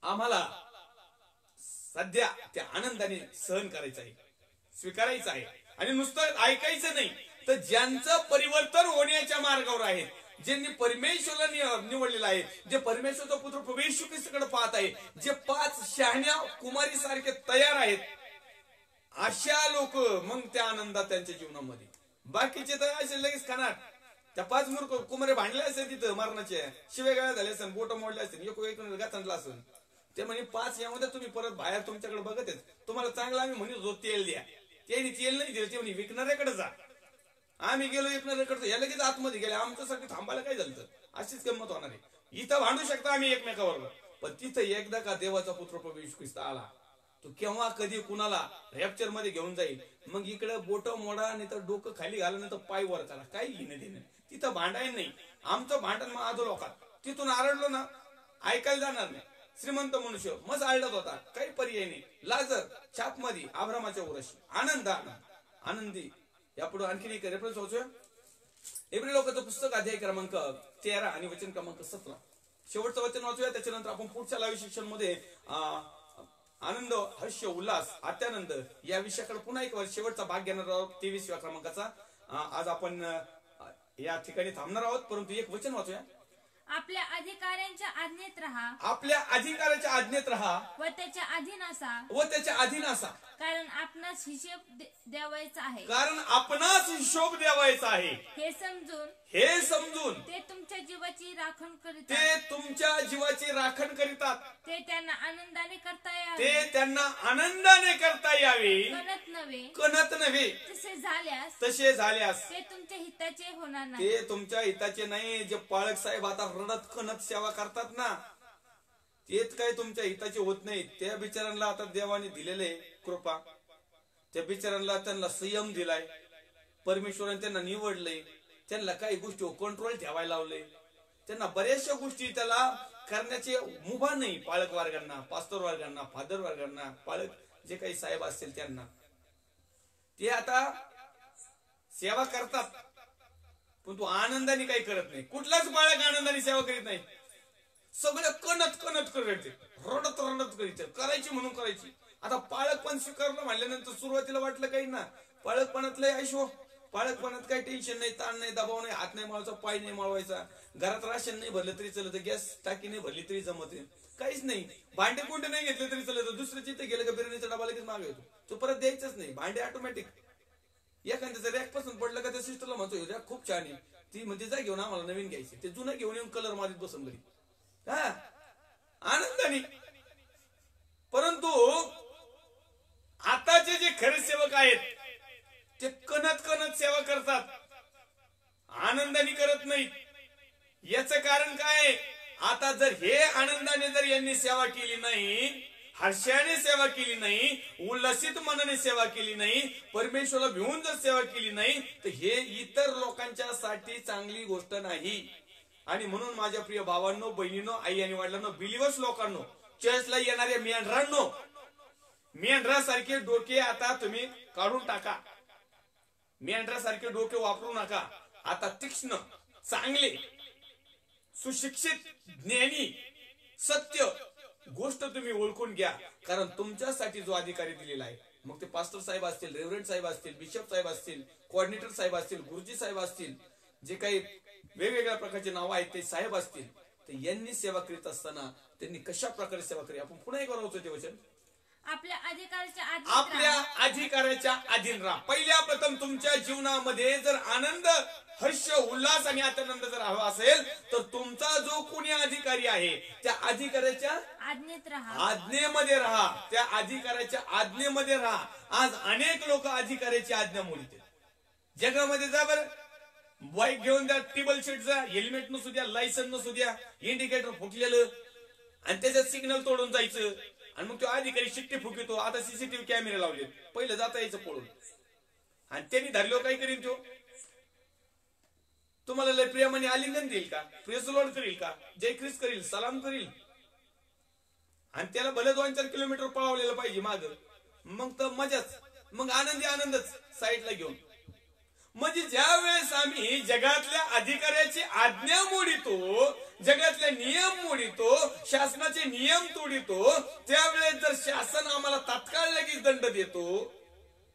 आम्हाला सध्या त्या आनंदाने सहन करायचं आहे, स्वीकारायचं आहे. आणि नुसतं ऐकायचं नाही, तर ज्यांचं परिवर्तन होण्याच्या मार्गावर आहेत, ज्यांनी परमेश्वराला निवडलेलं आहे, जे परमेश्वरचा पुत्र प्रभू येशू ख्रिस्ताकडे पाहत आहे, जे 5 शहाण्या कुमारी सारखे तयार आहेत, अशा लोक मग त्या आनंदात त्यांच्या जीवनामध्ये. बाकीचे तर असे लगेच खाणार. त्या 5 मूर्ख कुमारी भांडले असेल तिथं मरणाचे, शिवेगाळ्या झाले असेल, बोट मोडले असेल, एक गाचंडला असेल. ते म्हणे 5 यामध्ये तुम्ही परत बाहेर तुमच्याकडे बघत आहेत, तुम्हाला चांगला आम्ही म्हणत होतो तेल द्या, त्यांनी तेल नाही दिलं. ते म्हणे विकणाऱ्याकडे जा. आम्ही गेलो विकणाऱ्याकडे, या लगेच आतमध्ये गेले. आमच्यासाठी थांबायला काय झालं? अशीच गंमत होणार आहे. इथं भांडू शकता आम्ही एकमेकावर, पण तिथं एकदा का देवाचा पुत्र प्रभू येशू ख्रिस्त आला, तो केव्हा कधी कुणाला रॅप्चर मध्ये घेऊन जाईल. मग इकडे बोट मोडा, नाही तर डोकं खाली घाला, नाही तर पाय वर करा, काही घेणं देणं. तिथं भांडायला नाही. आमचं भांडण मग आधो लोकात तिथून आरडलो ना, ऐकायला जाणार नाही. श्रीमंत मनुष्य मज आळत होता, काही पर्याय नाही. लाजर छाप मध्ये आभ्रामाच्या उराशी आनंदी. यापुढे आणखी एक रेफरन्स होतोय, इब्री लोकांचं पुस्तक अध्याय क्रमांक 13 आणि वचन क्रमांक 17. शेवटचं वचन वाचूया, त्याच्यानंतर आपण पुढच्या लाईव्ह शिक्षण मध्ये आनंद, हर्ष, उल्हास, अत्यानंद या विषयाकडे पुन्हा एक शेवटचा भाग घेणार आहोत, 23व्या क्रमांकाचा. आज आपण या ठिकाणी थांबणार आहोत, परंतु एक वचन वाचूया. आपल्या अधिकाऱ्यांच्या आज्ञेत राहा, आपल्या अधिकाराच्या आज्ञेत राहा व त्याच्या अधीन असा, कारण आपणास हिशोब द्यावायचा आहे. कारण आपणास हिशोब द्यावायचा आहे. हे समजून ते तुमच्या जीवाची राखण करीतात. ते त्यांना आनंदाने करता यावे, कणत नव्हे. तसे झाल्यास ते तुमच्या हिताचे होणार नाही. ते तुमच्या हिताचे नाही. जे पाळक साहेब आता रडत कणत सेवा करतात ना, तेच काय तुमच्या हिताचे होत नाही. त्या बिचारांना आता देवाने दिलेले कृपा, त्या बिचारांना त्यांना संयम दिलाय, परमेश्वराने त्यांना निवडले, त्यांना काही गोष्टी कंट्रोल ठेवायला लावले, त्यांना बऱ्याचशा गोष्टी त्याला करण्याचे मुभा नाही. पाळक वर्गांना, पास्तर वर्गांना, फादर वर्गांना, पाळक जे काही साहेब असतील त्यांना, ते आता सेवा करतात, पण तू आनंदाने काही करत नाही. कुठलाच बाळक आनंदाने सेवा करीत नाही. सगळं कणत करते, रडत करीत करायची म्हणून करायची. आता पाळकपण स्वीकारलं म्हणल्यानंतर सुरुवातीला वाटलं काही ना, पाळकपणातलं ऐशो, पाळकपणात काही टेन्शन नाही, ताण नाही, दबाव नाही, हात नाही माळवायचा, पाय नाही माळवायचा, घरात राशन नाही भरलं तरी चलत, गॅस टाकी नाही भरली तरी जमत, काहीच नाही. भांडे कोणते नाही घेतले तरी चलत, दुसऱ्याच्या इथे गेलं का बिर्याणीचा डबा लगेच मागे येतो, तो परत द्यायचाच नाही. भांडे ऑटोमॅटिक. एखाद्याचं रॅक पासून पडलं का त्या सिस्टरला म्हणतो रॅक खूप छान आहे, ती म्हणजे जा घेऊन आम्हाला नवीन घ्यायची, ते जुनं घेऊन येऊन कलर मारीत बसून घरी आनंदाने. परंतु आताचे जे खरे सेवक आहेत ते कणत सेवा करतात, आनंदाने करत नाहीत. याच कारण काय? आता जर हे आनंदाने जर यांनी सेवा केली नाही, हर्षाने सेवा केली नाही, उल्लसित मनाने सेवा केली नाही, परमेश्वराला भिवून जर सेवा केली नाही, तर हे इतर लोकांच्या साठी चांगली गोष्ट नाही. आणि म्हणून माझ्या प्रिय भावांनो, बहिणींनो, आई आणि वडिलांनो, बिलिव्हर्स लोकांनो, चर्चला येणाऱ्या मेंढरासारखे डोके आता तुम्ही काढून टाका. मेंढरासारखे डोके वापरू नका. आता तीक्ष्ण, चांगले, सुशिक्षित, ज्ञानी, सत्य गोष्ट तुम्ही ओळखून घ्या. कारण तुमच्यासाठी जो अधिकारी दिलेला आहे, मग ते पास्टर साहेब असतील, रेव्हरंड साहेब असतील, बिशप साहेब असतील, कोऑर्डिनेटर साहेब असतील, गुरुजी साहेब असतील, जे काही वेगवेगळ्या प्रकारचे नाव आहेत ते साहेब असतील, तर यांनी सेवा करीत असताना त्यांनी कशा प्रकारे सेवा करी. आपण पुन्हा एक होतो ते वचन, आपल्या अधिकाराच्या अधीन राहा. पहिल्या प्रथम तुमच्या जीवनामध्ये जर आनंद, हर्ष, उल्हास आणि आनंद जर हवा असेल, तर तुमचा जो कोणी अधिकारी आहे त्या अधिकाऱ्याच्या आज्ञेमध्ये राहा. त्या अधिकाऱ्याच्या आज्ञेमध्ये राहा. आज अनेक लोक अधिकाऱ्याची आज्ञा मोडतात. जगामध्ये जा बरं, बाईक घेऊन द्या, टेबल सीट जा, हेल्मेट नसू द्या, लायसन नसू द्या, इंडिकेटर फुटलेलं आणि त्याच्यात सिग्नल तोडून जायचं, आणि मग तो अधिकारी शिट्टी फुकितो. आता सीसीटीव्ही कॅमेरे लावले, पहिलं जाता यायचं पळून, आणि त्यांनी धरलो काय करीन तो? तुम्हाला लय प्रेमाने आलिंगन देईल का? प्रेस लॉर्ड करील का? जय ख्रिस्त करील, सलाम करील? आणि त्याला भले 2-4 किलोमीटर पळवलेलं पाहिजे माग, मग तर मजाच, मग आनंदी आनंदच साईडला घेऊन. म्हणजे ज्या वेळेस आम्ही जगातल्या अधिकाऱ्याची आज्ञा मोडितो, जगातले नियम मोडितो, शासनाचे नियम तोडितो, त्यावेळेस जर शासन आम्हाला तात्काळ लगेच दंड देतो,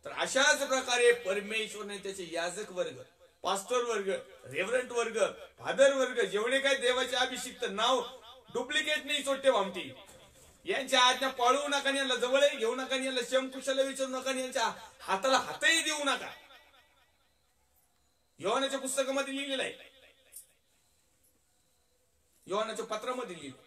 तर अशाच प्रकारे परमेश्वरने त्याचे याजक वर्ग, पास्टर वर्ग, रेव्हरंट वर्ग, फादर वर्ग, जेवढे काही देवाचे अभिषिक्त नाव डुप्लिकेट नाही चोट्टे भामटी, यांच्या आज्ञा पाळू नका, यांना जवळही घेऊ नका, यांना शमकुशाला विचारू नका, यांच्या हाताला हातही देऊ नका. योहानाच्या पुस्तकामध्ये लिहिलेलं आहे, योहानाच्या पत्रामध्ये लिहिलं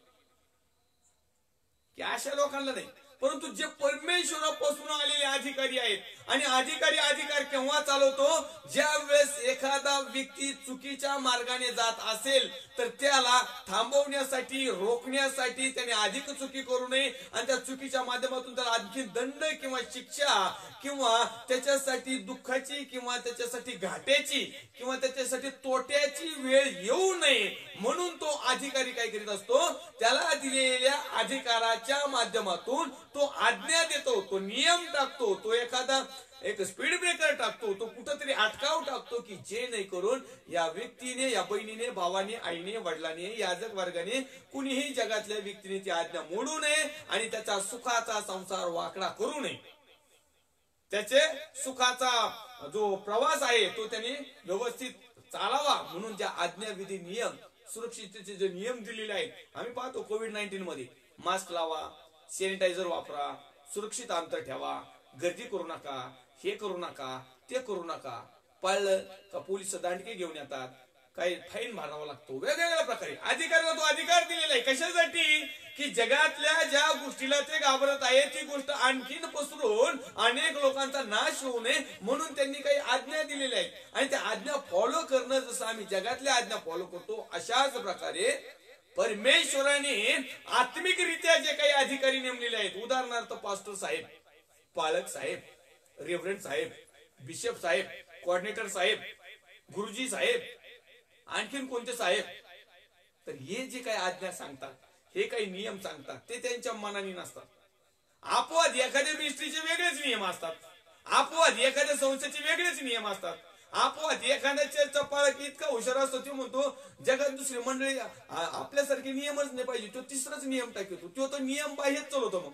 की अशा लोकांना नाही, परंतु जे परमेश्वरापासून आलेले अधिकारी आहेत. आणि अधिकार केव्हा चालवतो, ज्या वेळेस एखादा व्यक्ती चुकीच्या मार्गाने जात असेल तर त्याला थांबवण्यासाठी, रोखण्यासाठी, त्याने अधिक चुकी करू नये आणि त्या चुकीच्या माध्यमातून त्याला आणखी दंड किंवा शिक्षा किंवा त्याच्यासाठी दुःखाची किंवा त्याच्यासाठी घाट्याची किंवा त्याच्यासाठी तोट्याची वेळ येऊ नये म्हणून तो अधिकारी काय करीत असतो, त्याला दिलेल्या अधिकाराच्या माध्यमातून तो आज्ञा देतो, तो नियम टाकतो, तो एखादा एक स्पीड ब्रेकर टाकतो, तो कुठंतरी अटकाव टाकतो की जे नाही करून या व्यक्तीने, या बहिणीने, भावाने, आईने, वडिलांनी, याजक वर्गाने, कुणीही जगातल्या व्यक्तीने ती आज्ञा मोडू नये आणि त्याचा सुखाचा संसार वाकडा करू नये. त्याचे सुखाचा जो प्रवास आहे तो त्यांनी व्यवस्थित चालावा म्हणून ज्या आज्ञा, विधी, नियम, सुरक्षिततेचे जे नियम दिलेले आहेत. आम्ही पाहतो कोविड-19 मध्ये मास्क लावा, सॅनिटायझर वापरा, सुरक्षित अंतर ठेवा, गर्दी करू नका, हे करू नका, ते करू नका. पाळलं का पोलीस दांडके घेऊन येतात, काही फाईन भरावा लागतो, वेगवेगळ्या प्रकारे अधिकाऱ्याला तो अधिकार दिलेला आहे. कशासाठी की जगातल्या ज्या गोष्टीला ते घाबरत आहे ती गोष्ट आणखीन पसरून अनेक लोकांचा नाश होऊ नये म्हणून त्यांनी काही आज्ञा दिलेल्या आहेत. आणि त्या आज्ञा फॉलो करणं, जसं आम्ही जगातल्या आज्ञा फॉलो करतो अशाच प्रकारे परमेश्वराने आत्मिकरित्या जे काही अधिकारी नेमलेले आहेत, उदाहरणार्थ पास्टर साहेब, पालक साहेब, रेव्हरंट साहेब, बिशप साहेब, कोऑर्डिनेटर साहेब, गुरुजी साहेब, आणखीन कोणते साहेब, तर हे जे काही आज्ञा सांगतात, हे काही नियम सांगतात, ते त्यांच्या मनाने नसतात. अपवाद एखाद्या मिनिस्ट्रीचे वेगळेच नियम असतात, अपवाद एखाद्या संस्थेचे वेगळेच नियम असतात, अपवाद एखाद्याच्या चपाळा इतका हुशार असतो तो म्हणतो जगात दुसरी मंडळी आपल्यासारखे नियमच नाही पाहिजे, तो तिसराच नियम टाकतो, तो तर नियम बाह्यच चालवतो. मग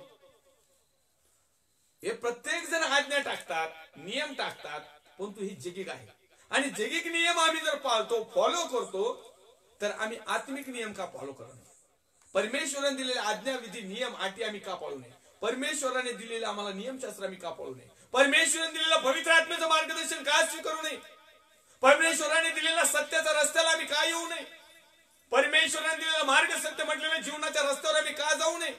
हे प्रत्येक जण आज्ञा टाकतात, नियम टाकतात, परंतु ही जगिक आहे. आणि जगिक नियम आम्ही जर पाळतो, फॉलो करतो, तर आम्ही आत्मिक नियम का फॉलो करत नाही? परमेश्वराने दिलेले आज्ञा, विधी, नियम, अटी आम्ही का पाळू नये? परमेश्वराने दिलेले आम्हाला नियमशास्त्र आम्ही का पाळू नये? परमेश्वराने दिलेलं पवित्र आत्म्याचं मार्गदर्शन का स्वीकारू नये? परमेश्वराने दिलेला सत्याच्या रस्त्याला आम्ही का येऊ नये? परमेश्वराने दिलेला मार्ग सत्य म्हटलेल्या जीवनाच्या रस्त्यावर आम्ही का जाऊ नये?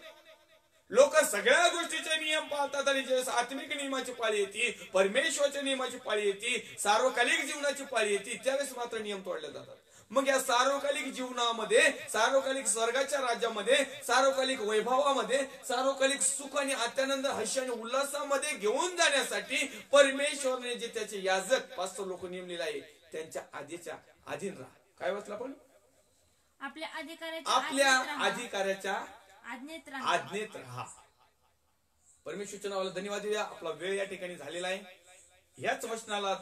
लोक सगळ्या गोष्टीचे नियम पाळतात आणि ज्यावेळेस आत्मिक नियमाची पाळी येते, परमेश्वराच्या नियमाची पाळी येते, सार्वकालिक जीवनाची पाळी येते, त्यावेळेस मात्र नियम तोडले जातात. मग या सार्वकालिक जीवनामध्ये, सार्वकालिक स्वर्गाच्या राज्यामध्ये, सार्वकालिक वैभवामध्ये, सार्वकालिक सुख आणि अत्यानंद, हर्ष आणि उल्हासामध्ये घेऊन जाण्यासाठी परमेश्वरने जे त्याचे याजक 500 लोक नेमलेले आहे त्यांच्या आधीच्या अधीन राहा. काय वाचलं आपण? आपल्या अधिकाऱ्याच्या आज्ञेत राहा. परमेश्वरच्या नावाला धन्यवाद देऊया. आपला वेळ या ठिकाणी झालेला आहे. ह्याच वचनाला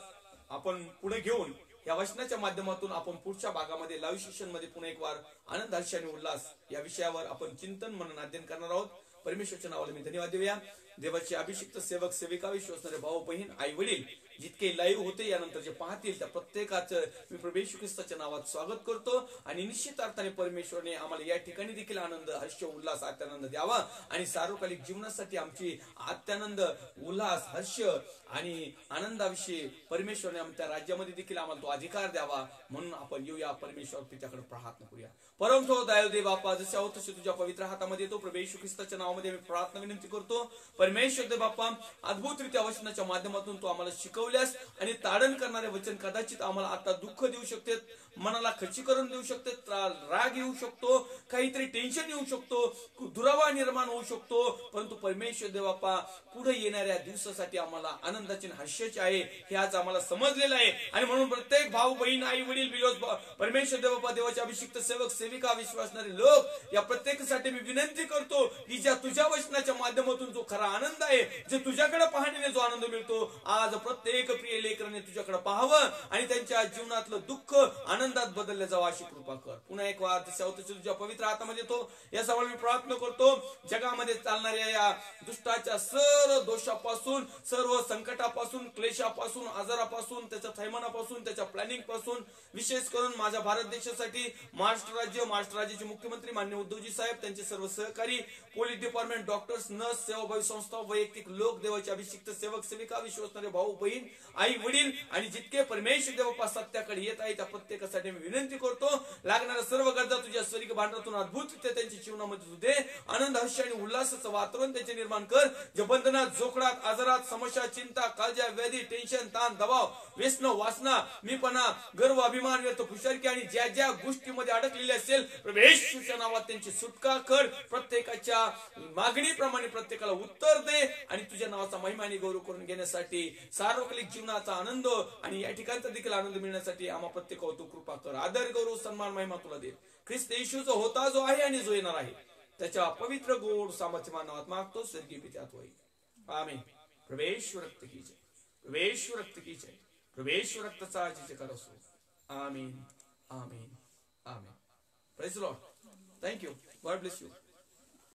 आपण पुढे घेऊन या वचनाच्या माध्यमातून आपण पुढच्या भागामध्ये लाईव्ह सेशन मध्ये पुन्हा एक वार आनंद, हर्ष आणि उल्हास या विषयावर आपण चिंतन मनन अध्ययन करणार आहोत. परमेश्वरच्या नावाला मी धन्यवाद देऊया. देवाचे अभिषिक्त सेवक, सेविका, विश्वासणारे भाऊ बहीण, आई वडील जितके लाईव्ह होते यानंतर जे पाहतील त्या प्रत्येकाचं मी प्रभू येशू ख्रिस्ताच्या नावात स्वागत करतो. आणि निश्चित अर्थाने परमेश्वरने आम्हाला या ठिकाणी देखील आनंद, हर्ष, उल्हास, अत्यानंद द्यावा आणि सार्वकालिक जीवनासाठी आमची अत्यानंद, उल्हास, हर्ष आणि आनंदाविषयी परमेश्वरने आमच्या राज्यामध्ये देखील आम्हाला तो अधिकार द्यावा म्हणून आपण येऊया परमेश्वर त्याच्याकडे प्रार्थना करूया. परमथो दयाळू देव बाप्पा, जसे आहोत तसे तुझ्या पवित्र हातामध्ये येतो. प्रभू येशू ख्रिस्ताच्या नावामध्ये मी प्रार्थना विनंती करतो. परमेश्वर देव बाप्पा अद्भुतरित्या वचनाच्या माध्यमातून तू आम्हाला शिकवल्यास आणि ताडण करणारे वचन कदाचित आम्हाला आता दुःख देऊ शकते, मनाला खच्चीकरण देऊ शकते, राग येऊ शकतो, काहीतरी टेन्शन येऊ शकतो, दुरावा निर्माण होऊ शकतो, परंतु परमेश्वर देव बाप्पा पुढे येणाऱ्या दिवसासाठी आम्हाला आनंदाची हर्षाची आहे हे आज आम्हाला समजलेलं आहे. आणि म्हणून प्रत्येक भाऊ बहीण आई वडील बिलोज परमेश्वर देव बाप्पा देवाचे अभिषिक्त सेवक सेविका विश्वासणारे लोक या प्रत्येकासाठी मी विनंती करतो की ज्या तुझ्या वचनाच्या माध्यमातून जो खरा आनंद आहे, जे तुझ्याकडे पाहण्याने जो आनंद मिळतो, आज प्रत्येक प्रिय लेकराने तुझ्याकडे पाहावं आणि त्यांच्या जीवनातलं दुःख आनंदात बदलले जावं अशी कृपा कर. पुन्हा एक वार तुझ्या पवित्र हातामध्ये तो या सवाल मी प्रार्थना करतो. जगामध्ये चालणाऱ्या या दुष्टाच्या सर्व दोषापासून, सर्व संकटापासून, क्लेशापासून, आजारापासून, त्याच्या थैमानापासून, त्याच्या प्लॅनिंग पासून, विशेष करून माझ्या भारत देशासाठी महाराष्ट्र राज्याचे मुख्यमंत्री माननीय उद्धवजी साहेब, त्यांचे सर्व सहकारी, पोलीस डिपार्टमेंट, डॉक्टर्स, नर्स, सेवाभावी संस्था, वैयक्तिक लोक, देवाचे अभिषिक्त सेवक सेविका विश्वासणारे भाऊ बहीण आई वडील आणि जितके परमेश्वर देवपा सत्याकडे येत आहे त्या प्रत्येकासाठी मी विनंती करतो. लागणाऱ्या सर्व गरजा तुझ्या स्वर्गीय भांडारातून अद्भुतरित्या त्यांच्या जीवनामध्ये तू दे. आनंद, हर्ष आणि उल्हासाचं वातावरण त्यांचे निर्माण कर. जे बंधनात, जोखडात, आजारात, समस्या, चिंता, काळजा, व्याधी, टेन्शन, ताण, दबाव, व्यसन, वासना, मीपणा, गर्व, अभिमान, व्यर्थ, खुशालकी आणि ज्या ज्या गोष्टीमध्ये अडकलेले असेल प्रभूच्या नावात त्यांची सुटका कर. प्रत्येकाच्या मागणीप्रमाणे प्रत्येकाला उत्तर दे आणि तुझ्या नावाचा महिमा आणि गौरव करून घेण्यासाठी, सार्वजनिक जीवनाचा आनंद आणि या ठिकाणचा देखील आनंद मिळण्यासाठी आम्हा प्रत्येकावर तू कृपा कर. आदर, गौरव, सन्मान, महिमा तुला दे. ख्रिस्त येशू जो होता, जो आहे आणि जो येणार आहे, त्याच्या पवित्र गोड सामर्थ्यमान नावात मागतो, स्वर्गीय पित्यात होईल. आमीन. प्रभू रक्त की जय, प्रभू रक्त की जय, प्रभू रक्ताचा जयकार असो. आमीन, आमीन, आमीन. Praise the Lord. Thank you. God bless you.